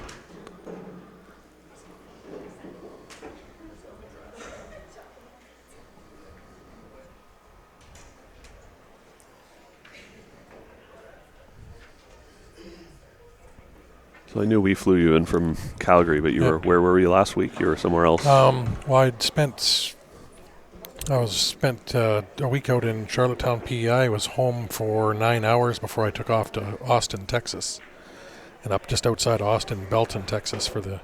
So I knew we flew you in from Calgary, but where were you last week? You were somewhere else. Well, I spent a week out in Charlottetown, PEI. I was home for 9 hours before I took off to Austin, Texas, and up just outside Austin, Belton, Texas, for the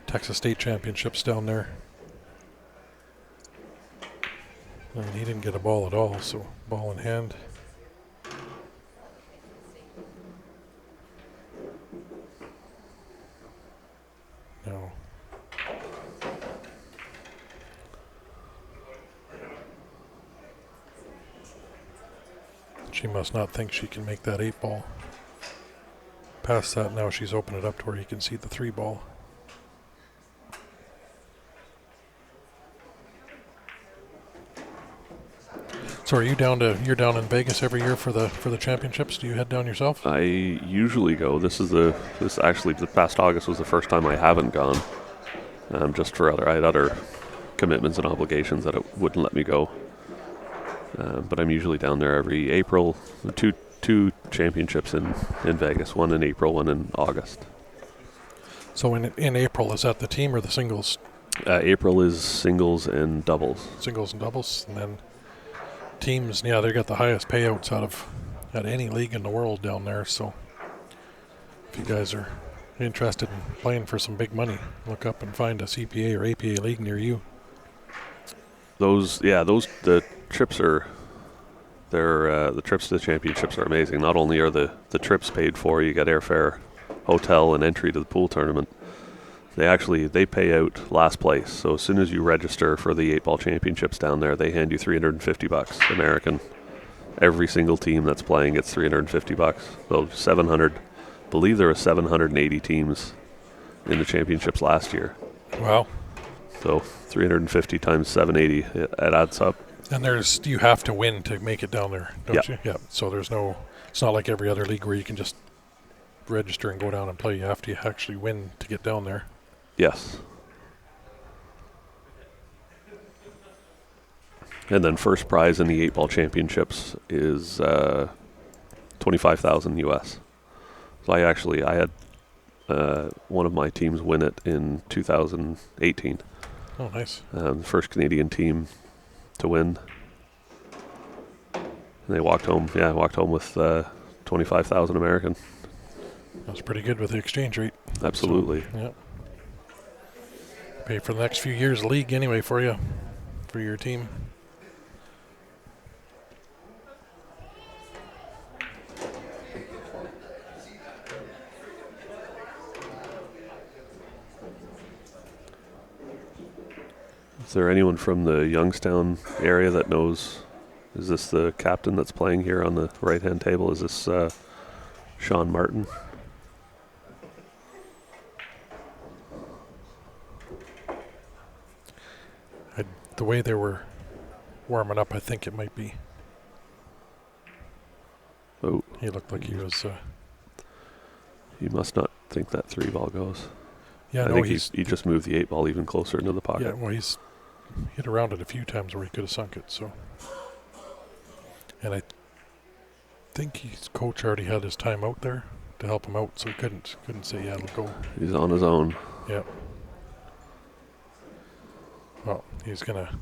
Texas State Championships down there. And he didn't get a ball at all, so ball in hand. No. She must not think she can make that 8 ball. Past that, now she's opened it up to where you can see the 3 ball. So you're down in Vegas every year for the championships? Do you head down yourself? I usually go. This actually the past August was the first time I haven't gone. Just for I had other commitments and obligations that it wouldn't let me go. But I'm usually down there every April. Two championships in Vegas, one in April, one in August. So in April, is that the team or the singles? April is singles and doubles. Singles and doubles, and then teams. Yeah, they got the highest payouts out any league in the world down there. So if you guys are interested in playing for some big money, look up and find a CPA or APA league near you. The trips are. The trips to the championships are amazing. Not only are the trips paid for, you get airfare, hotel, and entry to the pool tournament. They pay out last place. So as soon as you register for the 8 ball championships down there, they hand you $350 American. Every single team that's playing gets $350. So 700. Believe there were 780 teams in the championships last year. Wow. So 350 times 780, it adds up. And you have to win to make it down there, don't you? Yeah. So it's not like every other league where you can just register and go down and play. You have to actually win to get down there. Yes. And then first prize in the 8 ball championships is $25,000 US. So I had one of my teams win it in 2018. Oh, nice. First Canadian team to win. And they walked home. Yeah, walked home with 25,000 American. That's pretty good with the exchange rate. Absolutely. So, yeah. Pay for the next few years league anyway for you, for your team. Is there anyone from the Youngstown area that knows? Is this the captain that's playing here on the right-hand table? Is this Sean Martin? The way they were warming up, I think it might be. Oh, He looked like he was. he must not think that 3-ball goes. Yeah, I no, think he just moved the 8-ball even closer into the pocket. Yeah, well, he's hit around it a few times where he could have sunk it. So, and I think his coach already had his time out there to help him out, so he couldn't say, yeah, it'll go. He's on his own. Yeah. Well, he's gonna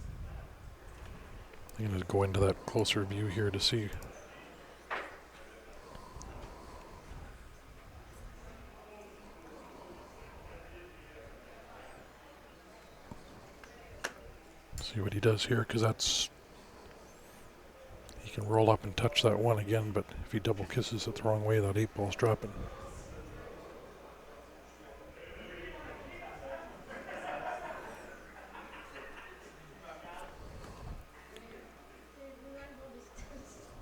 go into that closer view here to see. See what he does here, because he can roll up and touch that one again, but if he double kisses it the wrong way, that 8-ball's dropping.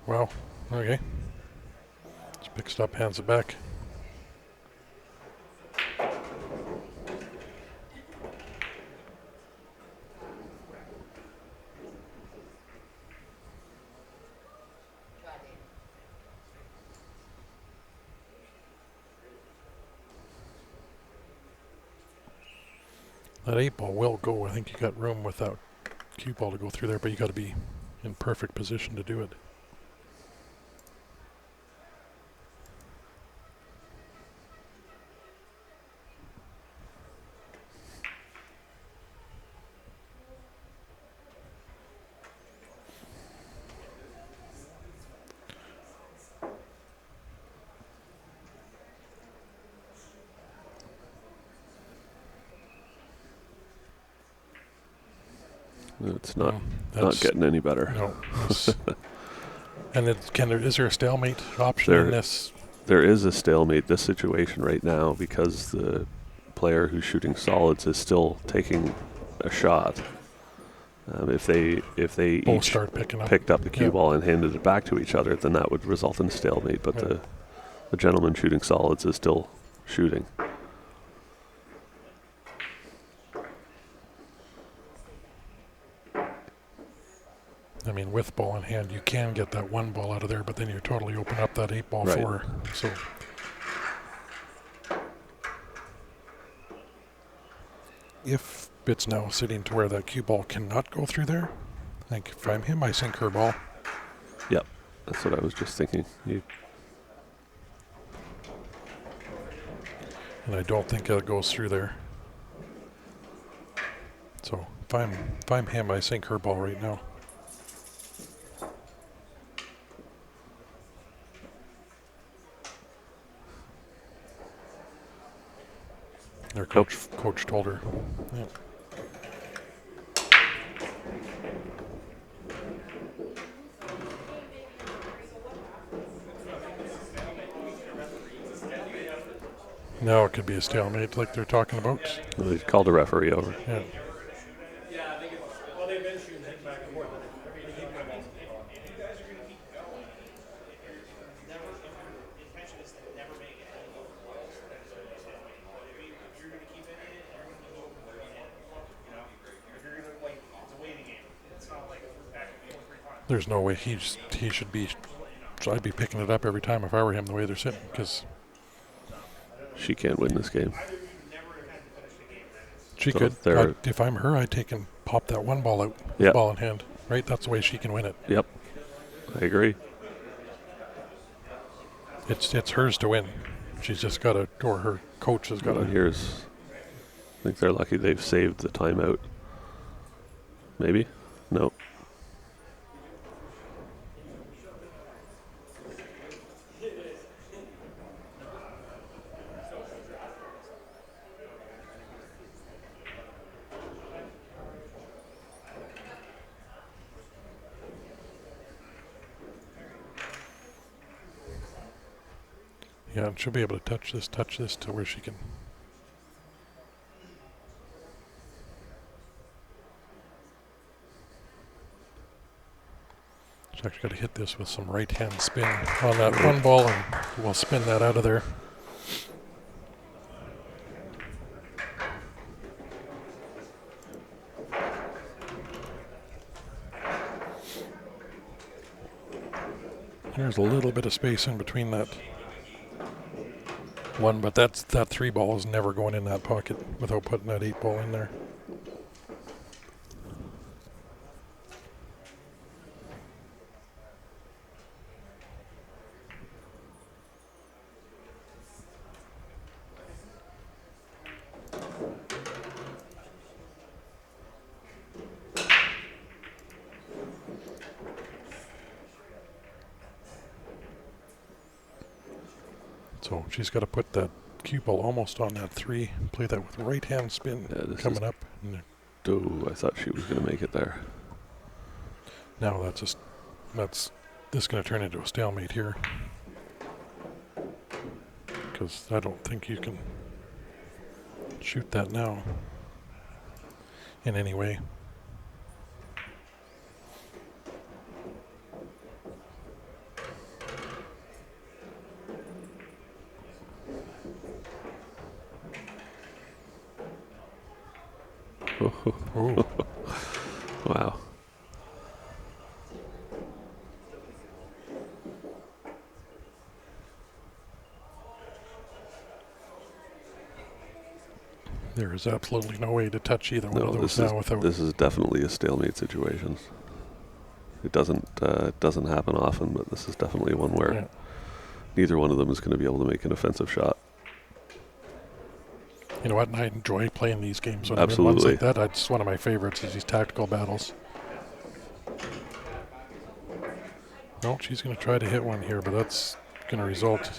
Wow, okay. Just picks it up, hands it back. That 8-ball will go. I think you got room with that cue ball to go through there, but you got to be in perfect position to do it. It's not getting any better. No. And is there a stalemate option in this? There is a stalemate this situation right now because the player who's shooting solids is still taking a shot. If they Both each start picked up the cue ball and handed it back to each other, then that would result in stalemate. But the gentleman shooting solids is still shooting. I mean, with ball in hand, you can get that 1 ball out of there, but then you totally open up that 8-ball Right. for her. So, if it's now sitting to where that cue ball cannot go through there, I think if I'm him, I sink her ball. Yep, that's what I was just thinking. And I don't think it goes through there. So, if I'm him, I sink her ball right now. Their coach told her. Yeah. Now it could be a stalemate like they're talking about. Well, they called the referee over. Yeah. There's no way he should be. So I'd be picking it up every time if I were him the way they're sitting, because She can't win this game. she So could. If I'm her, I'd take and pop that 1 ball out, Yep. ball in hand. Right, that's the way she can win it. Yep, I agree. It's hers to win. She's just got to, or her coach has got Well, to. I think they're lucky they've saved the timeout. Maybe? No. Yeah, and she'll be able to touch this to where she can. Actually got to hit this with some right-hand spin on that one ball, and we'll spin that out of there. There's a little bit of space in between that one, but that 3 ball is never going in that pocket without putting that 8 ball in there. So she's got to put that cue ball almost on that 3, play that with right hand spin coming up. Oh, I thought she was going to make it there. Now this is going to turn into a stalemate here, because I don't think you can shoot that now in any way. Ooh. Wow. There is absolutely no way to touch either one of those now without. This is definitely a stalemate situation. It doesn't happen often, but this is definitely one where neither one of them is going to be able to make an offensive shot. You know what? And I enjoy playing these games when Absolutely. I'm in ones like that. It's one of my favorites, is these tactical battles. No, she's going to try to hit one here, but that's going to result.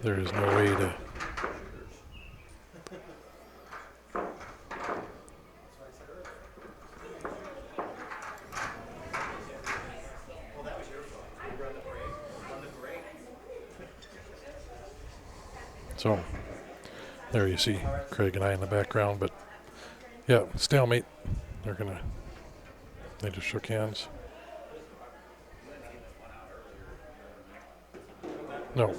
There is no way to. So, there you see Craig and I in the background, but yeah, stalemate. They just shook hands. No.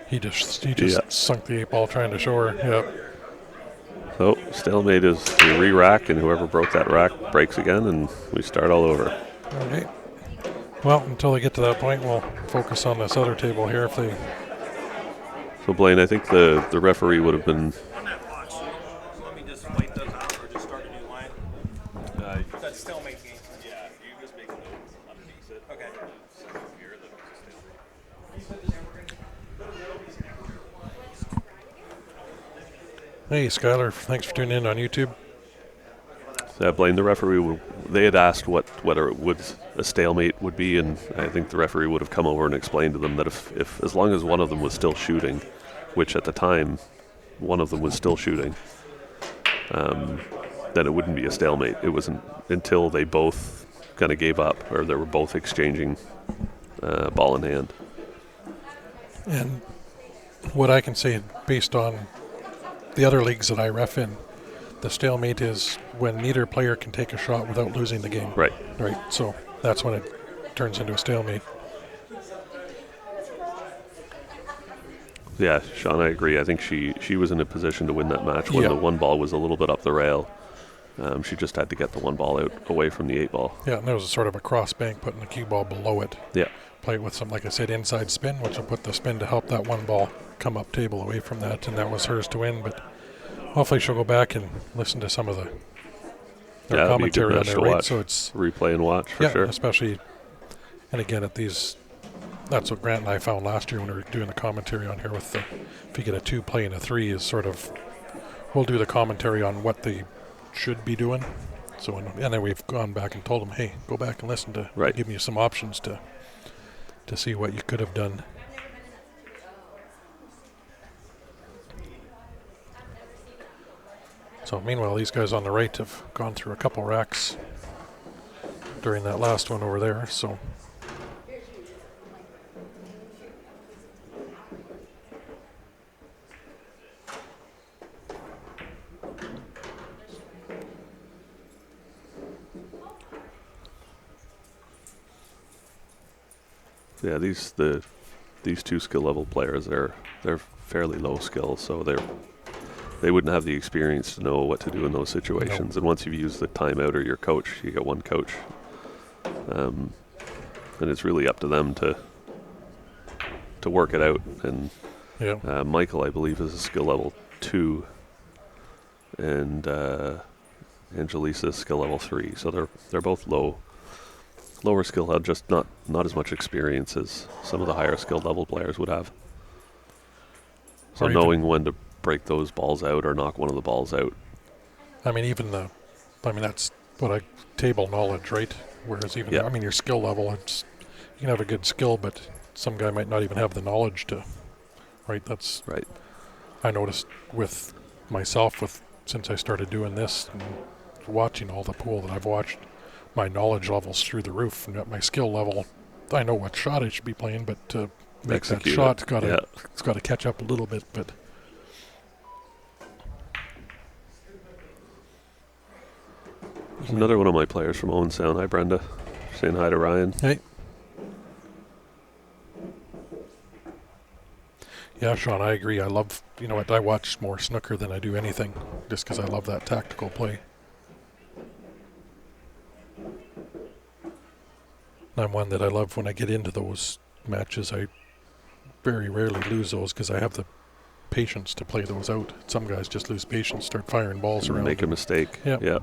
he just sunk the 8 ball trying to show her. Yep. So, stalemate is a re-rack, and whoever broke that rack breaks again, and we start all over. Okay. Well, until they get to that point, we'll focus on this other table here. So, Blaine, I think the referee would have been. Let me just wipe those out or just start a new line. That's still making. Yeah, you just make a note underneath it. Okay. Hey, Skylar, thanks for tuning in on YouTube. Blaine, the referee, they had asked whether a stalemate would be, and I think the referee would have come over and explained to them that if as long as one of them was still shooting, which at the time one of them was still shooting, then it wouldn't be a stalemate. It wasn't until they both kind of gave up, or they were both exchanging ball in hand. And what I can say, based on the other leagues that I ref in, the stalemate is when neither player can take a shot without losing the game. Right. Right. So that's when it turns into a stalemate. Yeah, Sean, I agree. I think she was in a position to win that match when the one ball was a little bit up the rail. She just had to get the one ball out away from the 8 ball. Yeah, and there was a sort of a cross bank, putting the cue ball below it. Yeah. Play it with some, like I said, inside spin, which will put the spin to help that one ball come up table away from that, and that was hers to win. But hopefully she'll go back and listen to some of their commentary on there, right? So it's replay and watch for sure. Especially, and again at these. That's what Grant and I found last year when we were doing the commentary on here. With if you get a 2 playing a 3, is sort of we'll do the commentary on what they should be doing. So and then we've gone back and told them, hey, go back and listen to give me some options to see what you could have done. So meanwhile, these guys on the right have gone through a couple racks during that last one over there. So Yeah, these two skill level players, they're fairly low skill, so they wouldn't have the experience to know what to do in those situations. No. And once you've used the timeout or your coach, you get one coach, and it's really up to them to work it out. And Yeah. Michael, I believe, is a skill level 2, and Angelisa is skill level 3. So they're both lower skill, have just not as much experience as some of the higher skill level players would have. So Or even- knowing when to break those balls out or knock one of the balls out. I mean, that's what I table knowledge, right? Whereas even, Yeah. I mean, your skill level, you can have a good skill, but some guy might not even have the knowledge to, right? That's, Right. I noticed with myself, since I started doing this and watching all the pool that I've watched, my knowledge level's through the roof, and at my skill level, I know what shot I should be playing, but to make Execute that it. shot, Yeah. it's got to catch up a little bit. But There's another one of my players from Owen Sound. Hi, Brenda. Saying hi to Ryan. hey, yeah, Sean, I agree. I love, you know what, I watch more snooker than I do anything, just because I love that tactical play. I'm one that I love when I get into those matches. I very rarely lose those because I have the patience to play those out. Some guys just lose patience, start firing balls around. Make a mistake. Yeah. Yeah.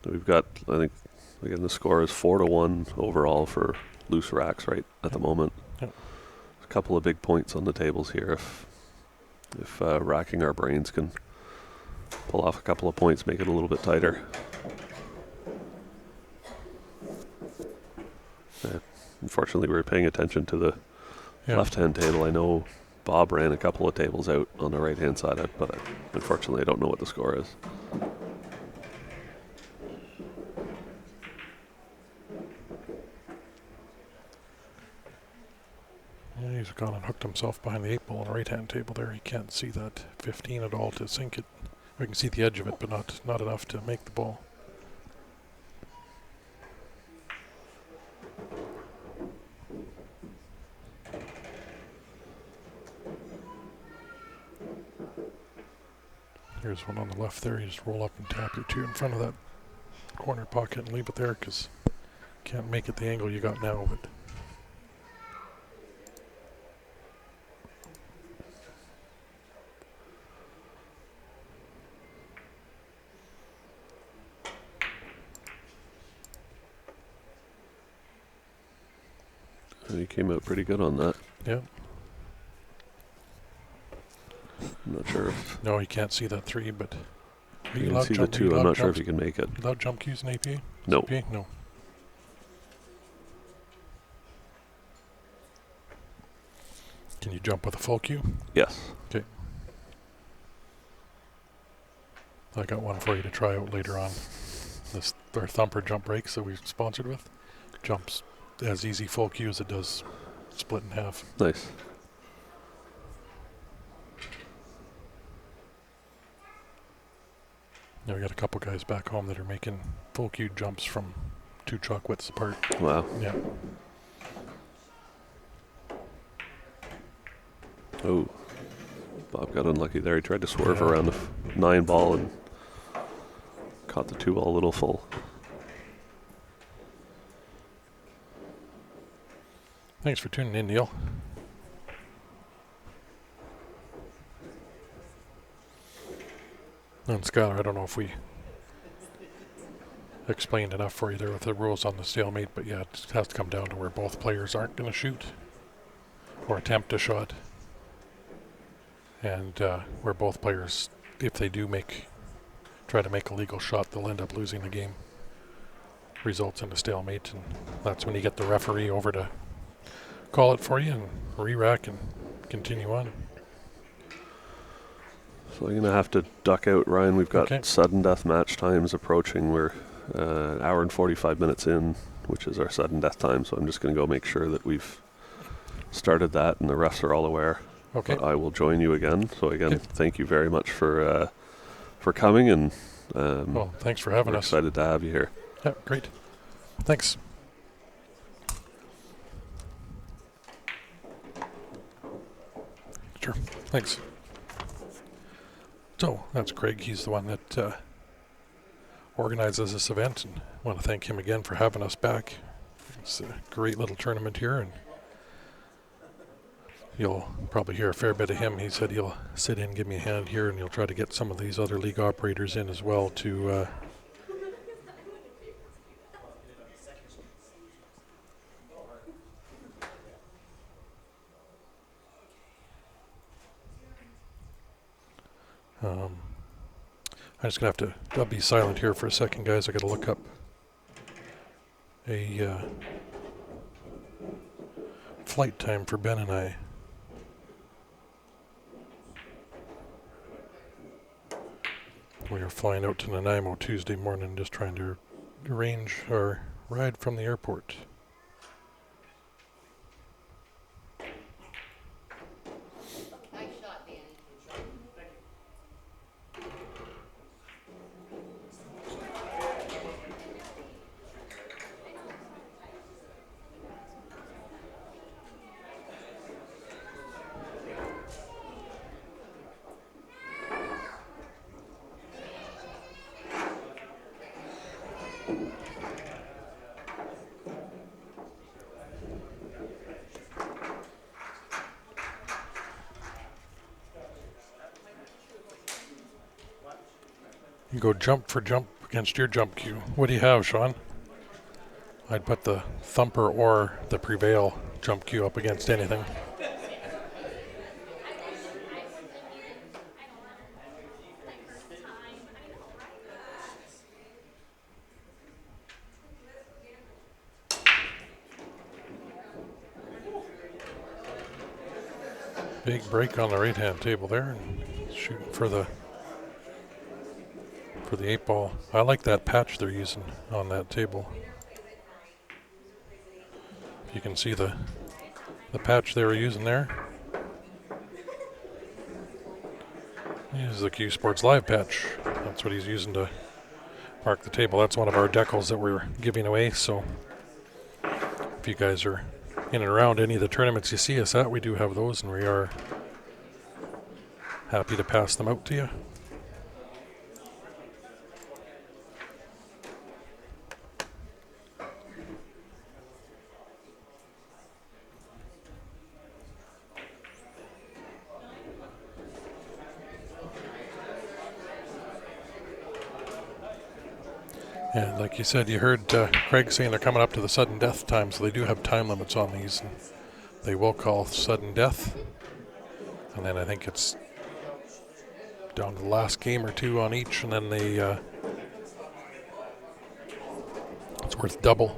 We've got, I think, again, the score is 4-1 overall for loose racks right at the moment. Yep. A couple of big points on the tables here. If racking our brains can pull off a couple of points, make it a little bit tighter. Unfortunately, we were paying attention to the left-hand table. I know Bob ran a couple of tables out on the right-hand side, but unfortunately, I don't know what the score is. Yeah, he's gone and hooked himself behind the 8 ball on the right-hand table there. He can't see that 15 at all to sink it. We can see the edge of it, but not enough to make the ball. Here's one on the left there. You just roll up and tap your 2 in front of that corner pocket and leave it there because can't make it the angle you got now. But He came out pretty good on that. yeah, I'm not sure if no, he can't see that 3, but are you you can allowed see the jump? 2. I'm not sure if you can make it. Allowed jump cues in APA? No. CPA? No. Can you jump with a full cue? Yes. Okay. I got one for you to try out later on. This our thumper jump breaks that we sponsored with jumps as easy full cue as it does split in half. Nice. Now we got a couple guys back home that are making full cue jumps from 2 chalk widths apart. Wow. Yeah. Oh. Bob got unlucky there. He tried to swerve Yeah. around the 9 ball and caught the 2 ball a little full. Thanks for tuning in, Neil. And Skylar, I don't know if we explained enough for you there with the rules on the stalemate, but yeah, it has to come down to where both players aren't going to shoot or attempt a shot. and where both players, if they do try to make a legal shot, they'll end up losing the game. Results in a stalemate, and that's when you get the referee over to call it for you and re-rack and continue on. So I'm going to have to duck out, Ryan. We've got Okay. sudden death match times approaching. We're an hour and 45 minutes in, which is our sudden death time. So I'm just going to go make sure that we've started that and the refs are all aware. Okay. But I will join you again. So again, Okay. thank you very much for coming, and Well, thanks for having we're us. excited to have you here. Yeah, great. Thanks. Sure. Thanks. So that's Craig. He's the one that organizes this event, and I want to thank him again for having us back. It's a great little tournament here, and you'll probably hear a fair bit of him. He said he'll sit in, give me a hand here, and he'll try to get some of these other league operators in as well to I'm just going to I'll be silent here for a second, guys. I got to look up a flight time for Ben and I. We are flying out to Nanaimo Tuesday morning, just trying to arrange our ride from the airport. Nice shot, Danny. You go jump for jump against your jump cue. What do you have, Sean? I'd put the thumper or the prevail jump cue up against anything. Big break on the right-hand table there, and shooting for the 8-ball. I like that patch they're using on that table. If you can see the patch they were using there. This is the Q Sports Live patch. That's what he's using to mark the table. That's one of our decals that we're giving away. So if you guys are in and around any of the tournaments you see us at, we do have those, and we are happy to pass them out to you. And like you said, you heard Craig saying they're coming up to the sudden death time, so they do have time limits on these. And they will call sudden death. And then I think it's down to the last game or two on each, and then they it's worth double.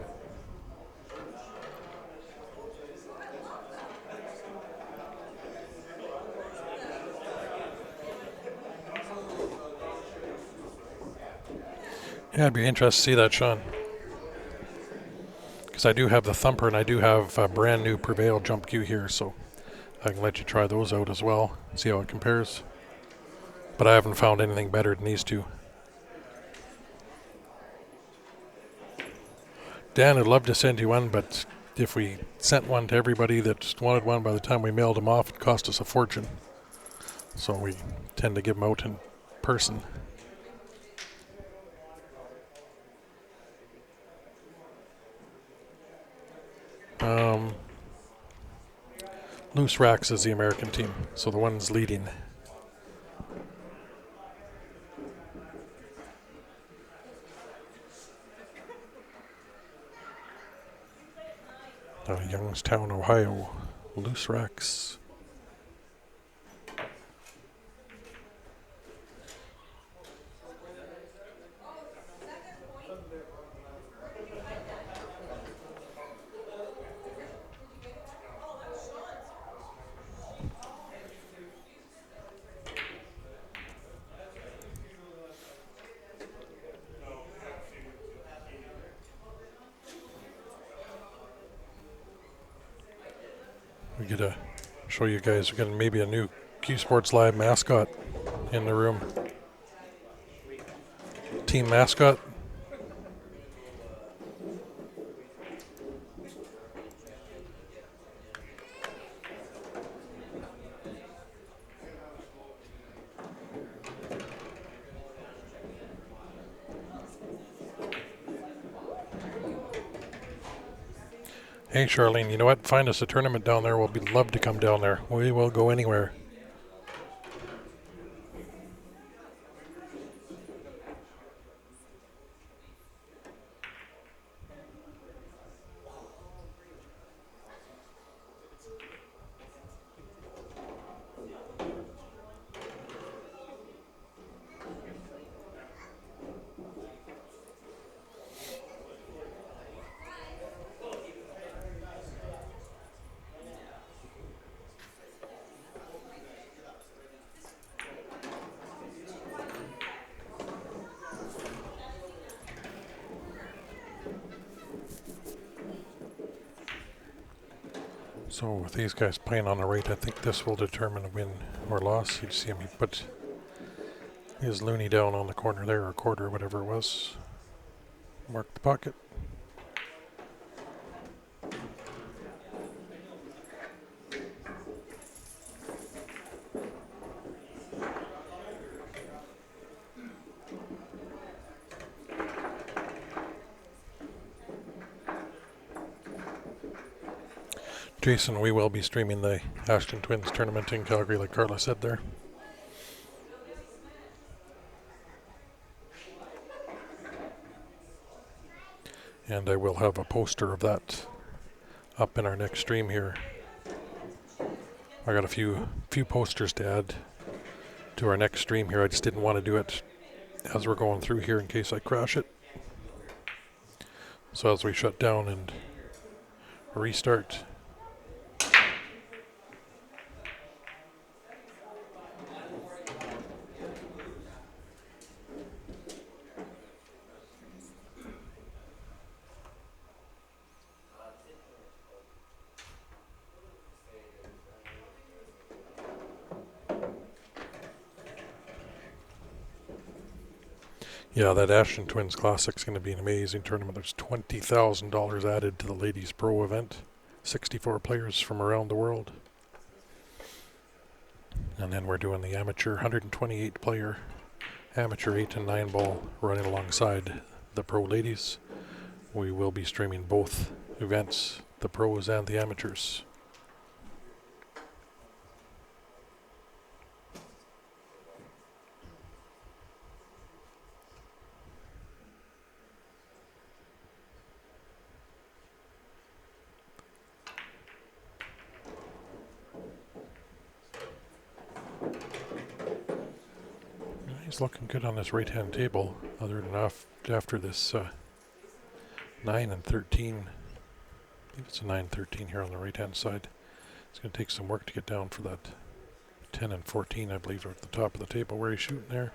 Yeah, I'd be interested to see that, Sean. Because I do have the thumper, and I do have a brand new Prevail jump cue here, so I can let you try those out as well, see how it compares. But I haven't found anything better than these two. Dan, I'd love to send you one, but if we sent one to everybody that wanted one, by the time we mailed them off, it cost us a fortune. So we tend to give them out in person. Loose Racks is the American team, so the one's leading. Youngstown, Ohio, Loose Racks. get a show you guys. We're getting maybe a new Q Sports Live mascot in the room. Team mascot. Hey Charlene, you know what? Find us a tournament down there. We'll be love to come down there. We will go anywhere. So with these guys playing on the right, I think this will determine a win or loss. You'd see him, he put his loony down on the corner there, or quarter, whatever it was. Mark the pocket. Jason, we will be streaming the Ashton Twins tournament in Calgary, like Carla said there. And I will have a poster of that up in our next stream here. I got a few posters to add to our next stream here. I just didn't want to do it as we're going through here in case I crash it. So as we shut down and restart. Yeah, that Ashton Twins Classic is going to be an amazing tournament. There's $20,000 added to the Ladies Pro event. 64 players from around the world. And then we're doing the amateur 128 player amateur 8 and 9 ball running alongside the pro ladies. We will be streaming both events, the pros and the amateurs. He's looking good on this right-hand table, other than after this 9 and 13. I believe it's a 9-13 here on the right-hand side. It's going to take some work to get down for that 10 and 14, I believe, are at the top of the table where he's shooting there.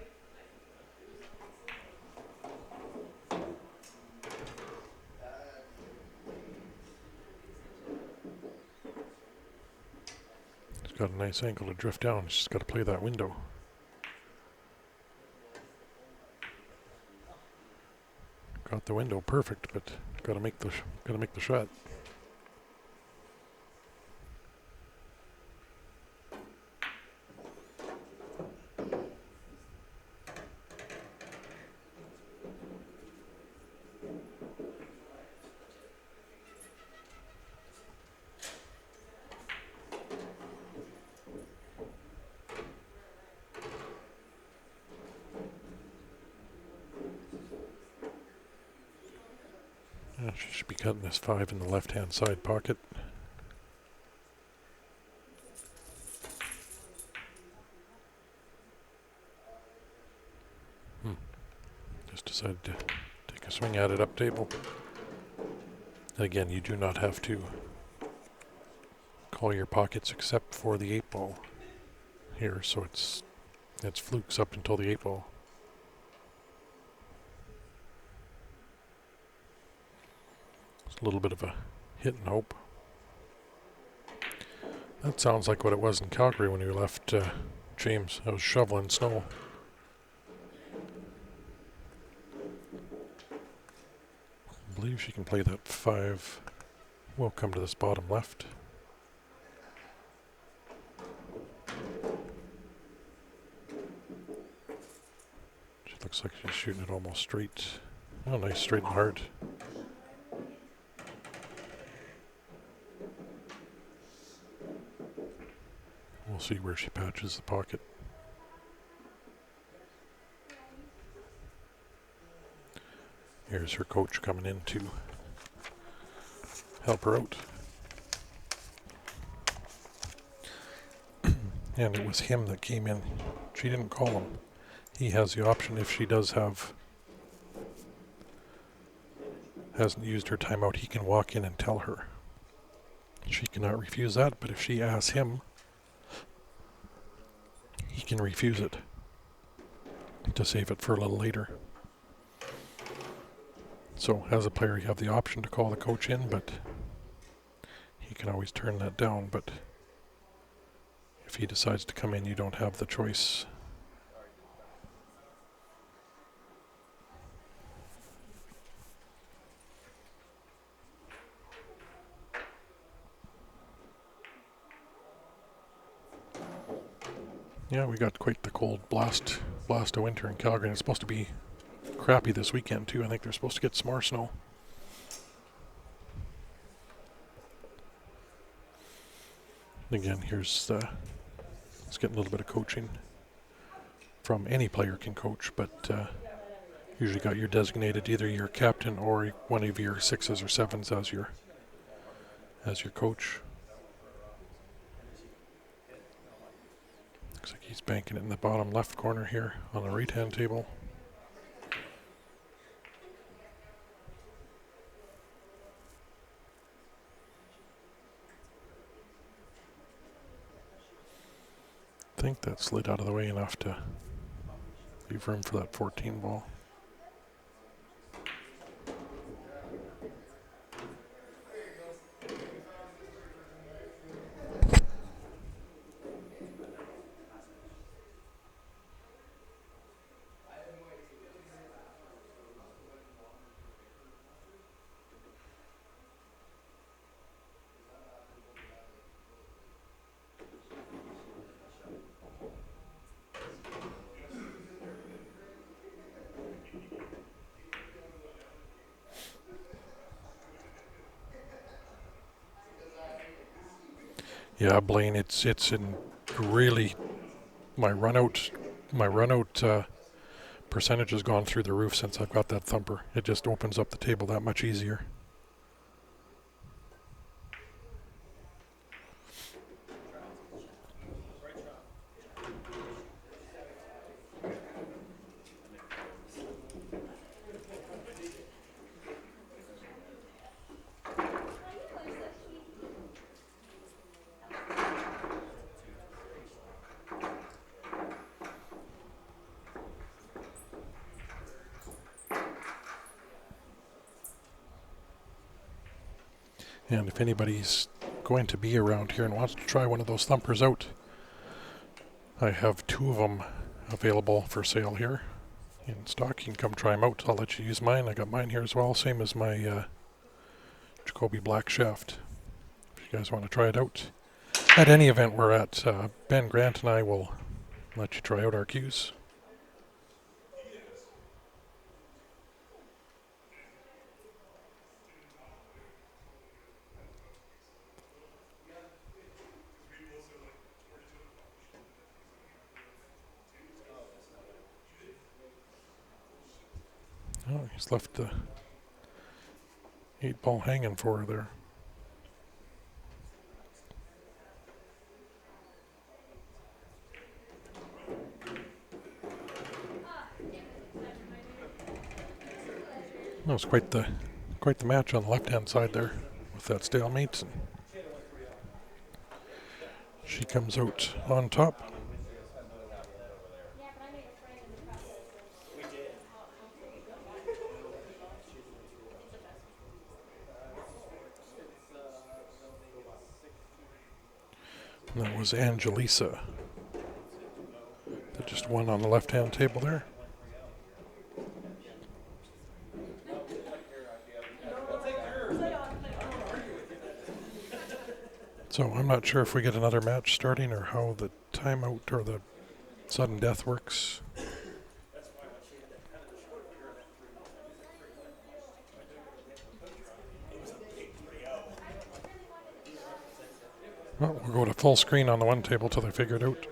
He's got a nice angle to drift down. He's just got to play that window. Got the window perfect, but gotta make the shot. Should be cutting this 5 in the left-hand side pocket. Just decided to take a swing at it up table. And again, you do not have to call your pockets except for the 8 ball here, so it's flukes up until the 8 ball. A little bit of a hit and hope. That sounds like what it was in Calgary when we left James. I was shoveling snow. I believe she can play that 5. We'll come to this bottom left. She looks like she's shooting it almost straight. Oh, nice, straight and hard. We'll see where she patches the pocket. Here's her coach coming in to help her out. And it was him that came in. She didn't call him. He has the option if she hasn't used her timeout, he can walk in and tell her. She cannot refuse that, but if she asks him, he can refuse it to save it for a little later. So as a player, you have the option to call the coach in, but he can always turn that down. But if he decides to come in, you don't have the choice. Yeah, we got quite the cold blast of winter in Calgary. And it's supposed to be crappy this weekend too. I think they're supposed to get some more snow. Again, here's it's getting a little bit of coaching from any player can coach, but usually got your designated either your captain or one of your 6s or 7s as your coach. Looks like he's banking it in the bottom left corner here on the right-hand table. I think that slid out of the way enough to leave room for that 14 ball. Yeah, Blaine, it's in really my run out percentage has gone through the roof since I've got that thumper. It just opens up the table that much easier. And if anybody's going to be around here and wants to try one of those thumpers out, I have 2 of them available for sale here in stock. You can come try them out. I'll let you use mine. I got mine here as well, same as my Jacoby Black Shaft. If you guys want to try it out. At any event we're at, Ben Grant and I will let you try out our cues. Oh, he's left the 8 ball hanging for her there. That was quite the match on the left-hand side there with that stalemate. And she comes out on top. And that was Angelisa that just won on the left-hand table there. So I'm not sure if we get another match starting or how the timeout or the sudden death works. Well, we'll go to full screen on the one table till they figure it out.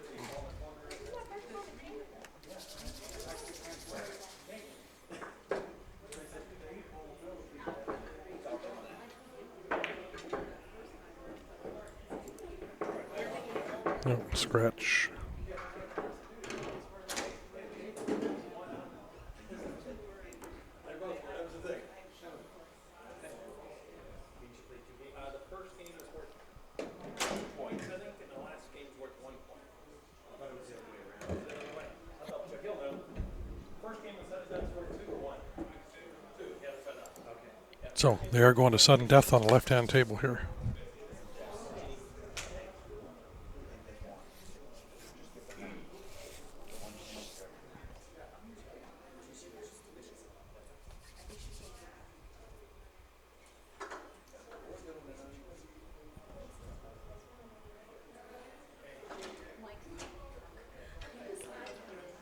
No, scratch. The first game is worth 2 points, I think, and the last game is worth 1 point. I thought it was the other way around. The other way. I'll double check. He'll know. First game of sudden death is worth 2 or 1. 2. Yeah, that's enough. Okay. So they are going to sudden death on the left-hand table here.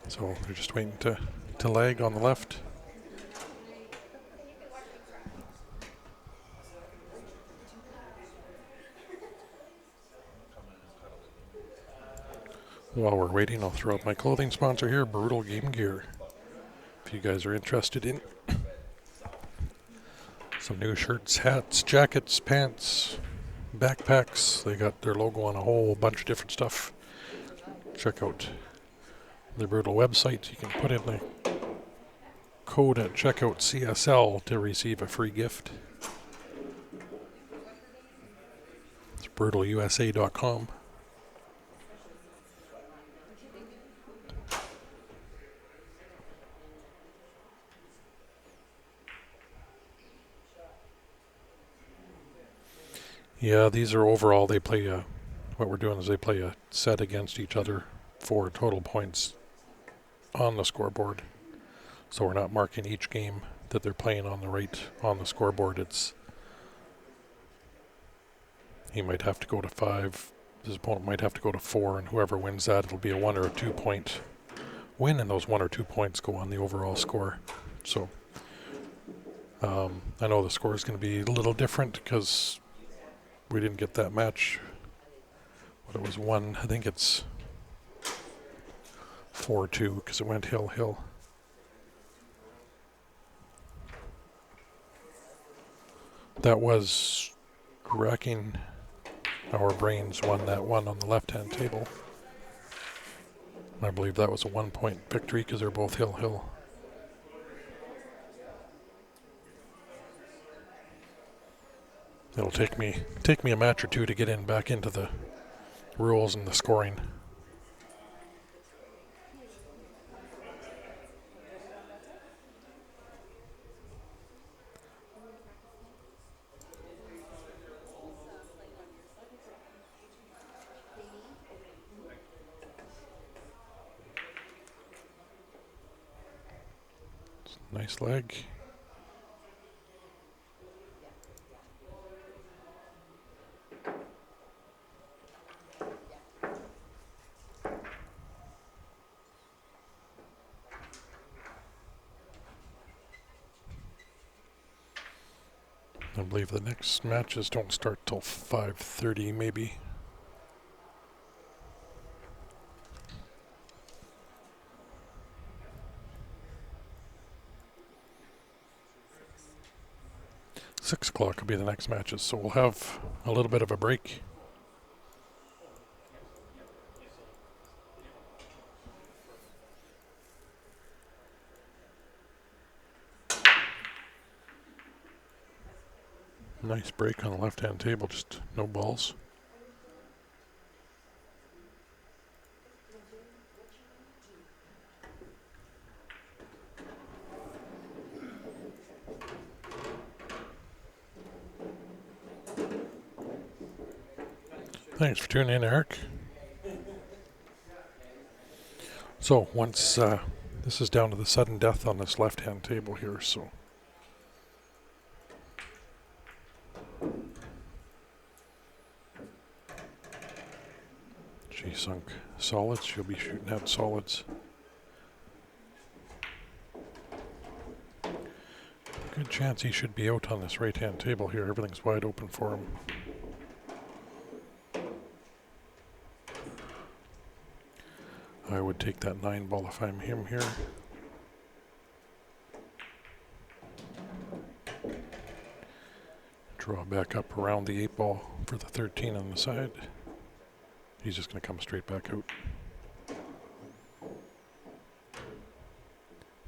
So they're just waiting to lag on the left. While we're waiting, I'll throw out my clothing sponsor here, Brutal Game Gear. If you guys are interested in some new shirts, hats, jackets, pants, backpacks, they got their logo on a whole bunch of different stuff. Check out the Brutal website. You can put in the code at checkout CSL to receive a free gift. It's brutalusa.com. Yeah, these are overall, they play what we're doing is they play a set against each other for total points on the scoreboard. So we're not marking each game that they're playing on the right on the scoreboard. It's he might have to go to 5, his opponent might have to go to 4, and whoever wins that, it'll be a 1 or a 2 point win, and those 1 or 2 points go on the overall score. So I know the score is going to be a little different because we didn't get that match. But it was 1, I think it's 4-2 because it went hill. That was racking our brains, won that one on the left-hand table. I believe that was a 1 point victory because they're both hill. It'll take me a match or two to get back into the rules and the scoring. Nice leg. I believe the next matches don't start till 5:30 maybe. Six o'clock will be the next matches, so we'll have a little bit of a break. Nice break on the left-hand table, just no balls. Thanks for tuning in, Eric. So once this is down to the sudden death on this left-hand table here, so she sunk solids. She'll be shooting at solids. Good chance he should be out on this right-hand table here. Everything's wide open for him. I would take that 9 ball if I'm him here. Draw back up around the 8 ball for the 13 on the side. He's just going to come straight back out.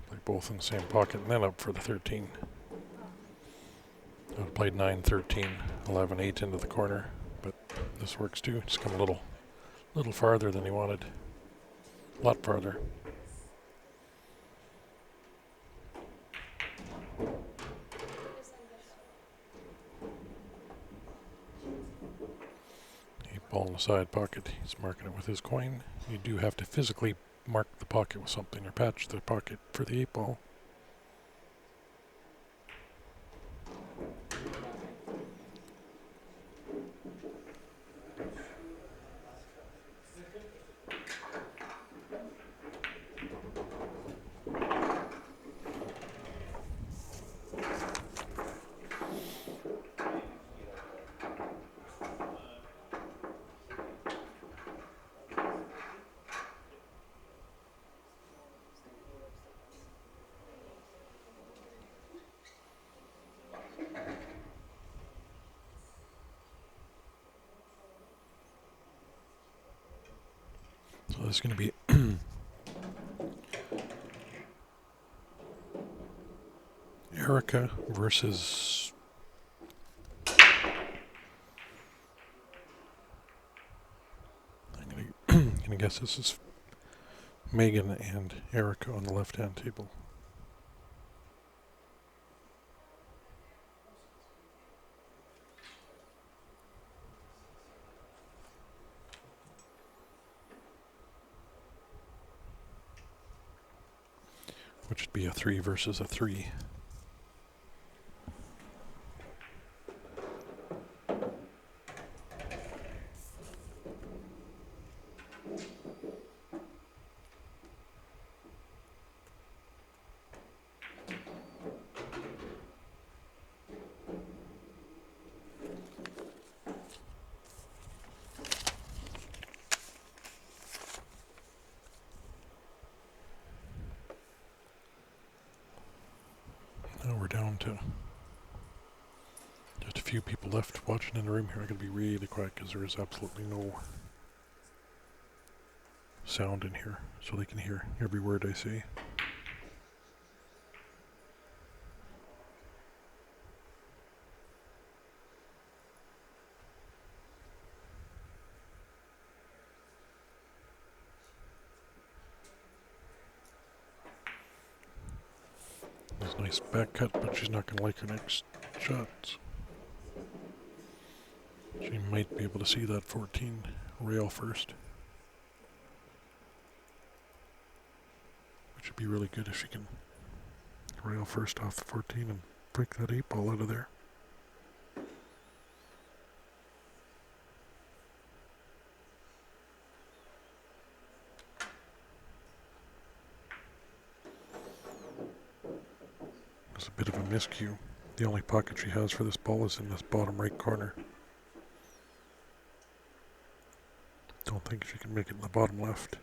Play both in the same pocket and then up for the 13. I would have played 9, 13, 11, 8 into the corner, but this works too. Just come a little farther than he wanted. A lot farther. Ball in the side pocket. He's marking it with his coin. You do have to physically mark the pocket with something or patch the pocket for the 8 ball. So this is going to be Erica versus I'm gonna guess this is Megan and Erica on the left-hand table. Which would be a 3 versus a 3. Now we're down to just a few people left watching in the room here. I gotta be really quiet because there is absolutely no sound in here, so they can hear every word I say. That's a nice back cut, but she's not going to like her next shots. She might be able to see that 14 rail first. Which would be really good if she can rail first off the 14 and break that 8 ball out of there. There's a bit of a miscue. The only pocket she has for this ball is in this bottom right corner. Don't think she can make it in the bottom left.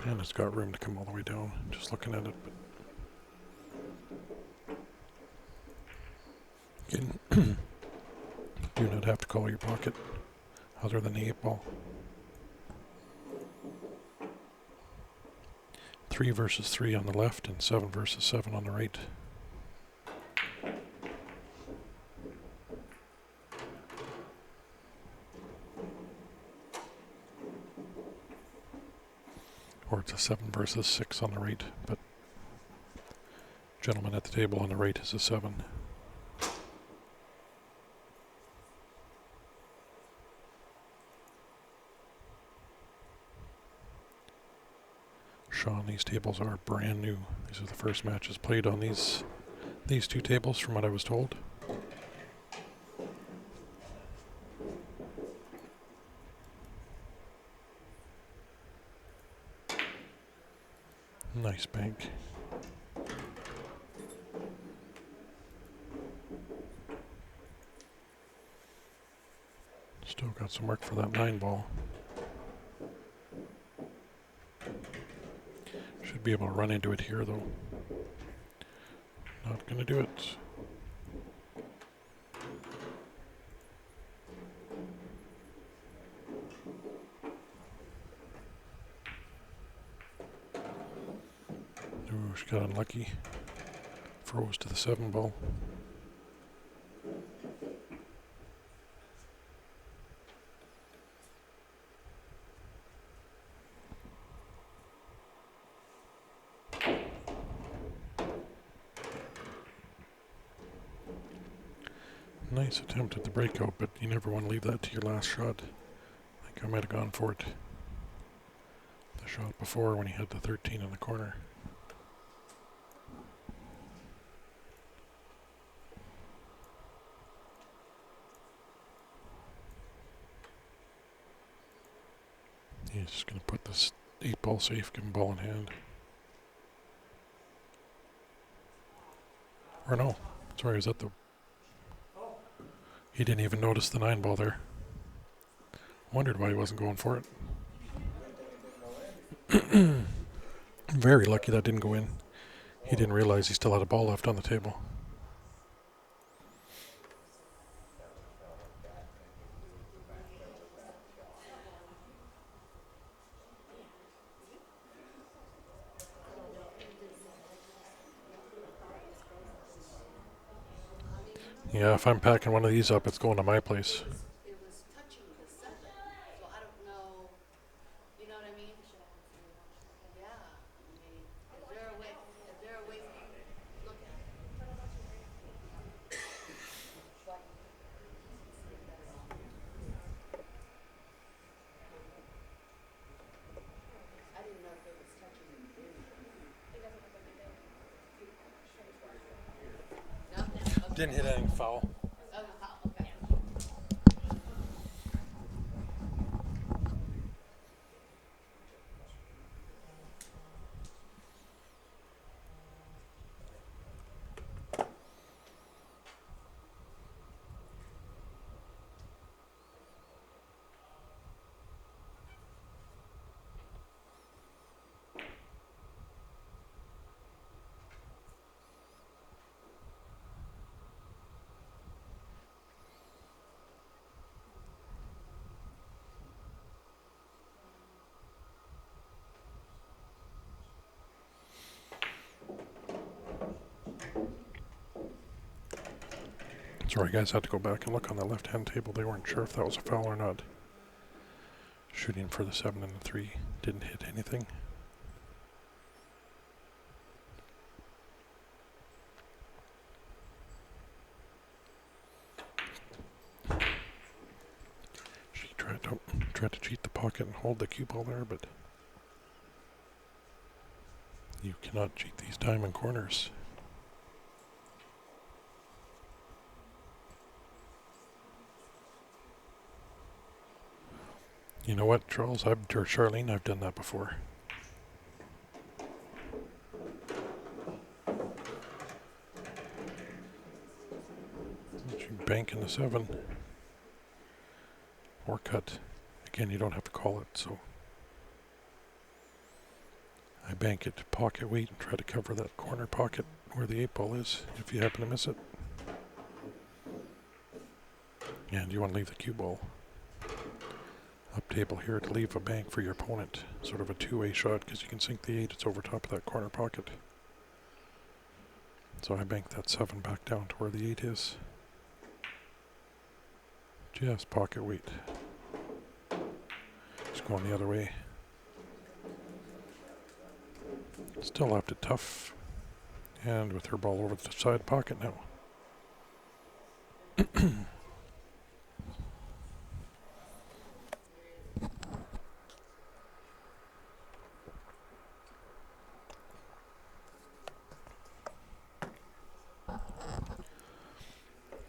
And it's got room to come all the way down, just looking at it. But again, do not have to call your pocket other than the 8 ball. 3 versus 3 on the left and 7 versus 7 on the right. a 7 versus 6 on the right, but gentleman at the table on the right is a 7. Sean, these tables are brand new. These are the first matches played on these two tables from what I was told. Nice bank. Still got some work for that 9 ball. Should be able to run into it here though. Not gonna do it. Ooh, she got unlucky. Froze to the 7 ball. Nice attempt at the breakout, but you never want to leave that to your last shot. I think I might have gone for it the shot before when he had the 13 in the corner. He's just going to put this 8 ball safe, give him ball in hand. Or no, sorry, is that the... He didn't even notice the 9 ball there. Wondered why he wasn't going for it. Very lucky that didn't go in. He didn't realize he still had a ball left on the table. Yeah, if I'm packing one of these up, it's going to my place. It was touching the 7, so I don't know, you know what I mean? Yeah, I mean, is there a way to look at it? I didn't know if it was touching the green. No? Okay. Didn't hit anything foul. Oh, okay. Sorry guys, I had to go back and look on the left-hand table. They weren't sure if that was a foul or not. Shooting for the 7 and the 3. Didn't hit anything. She tried to cheat the pocket and hold the cue ball there, but you cannot cheat these diamond corners. You know what, Charles? Or Charlene, I've done that before. You bank in the 7. Or cut. Again, you don't have to call it, so I bank it to pocket weight and try to cover that corner pocket where the 8 ball is, if you happen to miss it. And you want to leave the cue ball up table here to leave a bank for your opponent. Sort of a two-way shot, because you can sink the 8, it's over top of that corner pocket. So I bank that 7 back down to where the 8 is. Just pocket weight. Just going the other way. Still left it tough. And with her ball over the side pocket now.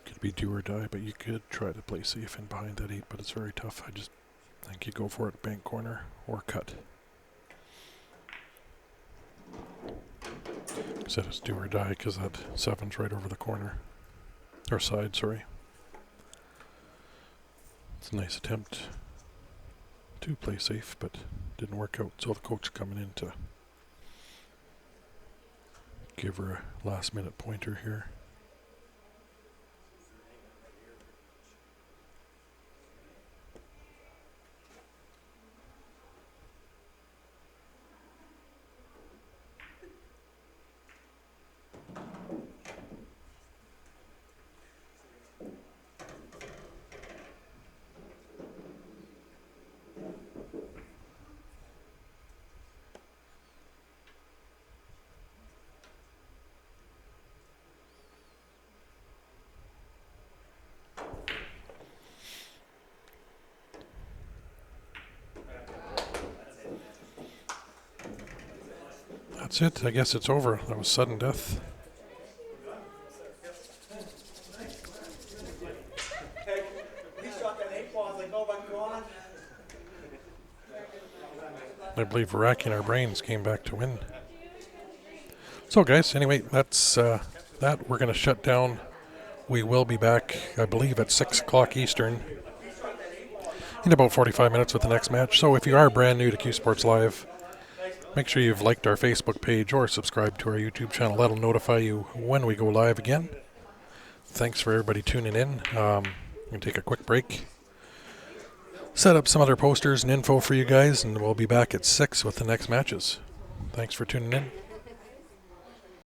Could be do or die, but you could try to play safe in behind that 8, but it's very tough. I just think you go for it, bank corner or cut. Said it's do or die because that 7's right over the corner. Or side, sorry. It's a nice attempt to play safe, but didn't work out. So the coach coming in to give her a last minute pointer here. That's it. I guess it's over. That was sudden death. He shot that 8 ball. I was like, oh my God. I believe racking our brains came back to win. So guys, anyway, that's that. We're going to shut down. We will be back, I believe, at 6 o'clock Eastern in about 45 minutes with the next match. So if you are brand new to Q Sports Live, make sure you've liked our Facebook page or subscribed to our YouTube channel. That'll notify you when we go live again. Thanks for everybody tuning in. I'm going to take a quick break, set up some other posters and info for you guys, and we'll be back at 6 with the next matches. Thanks for tuning in.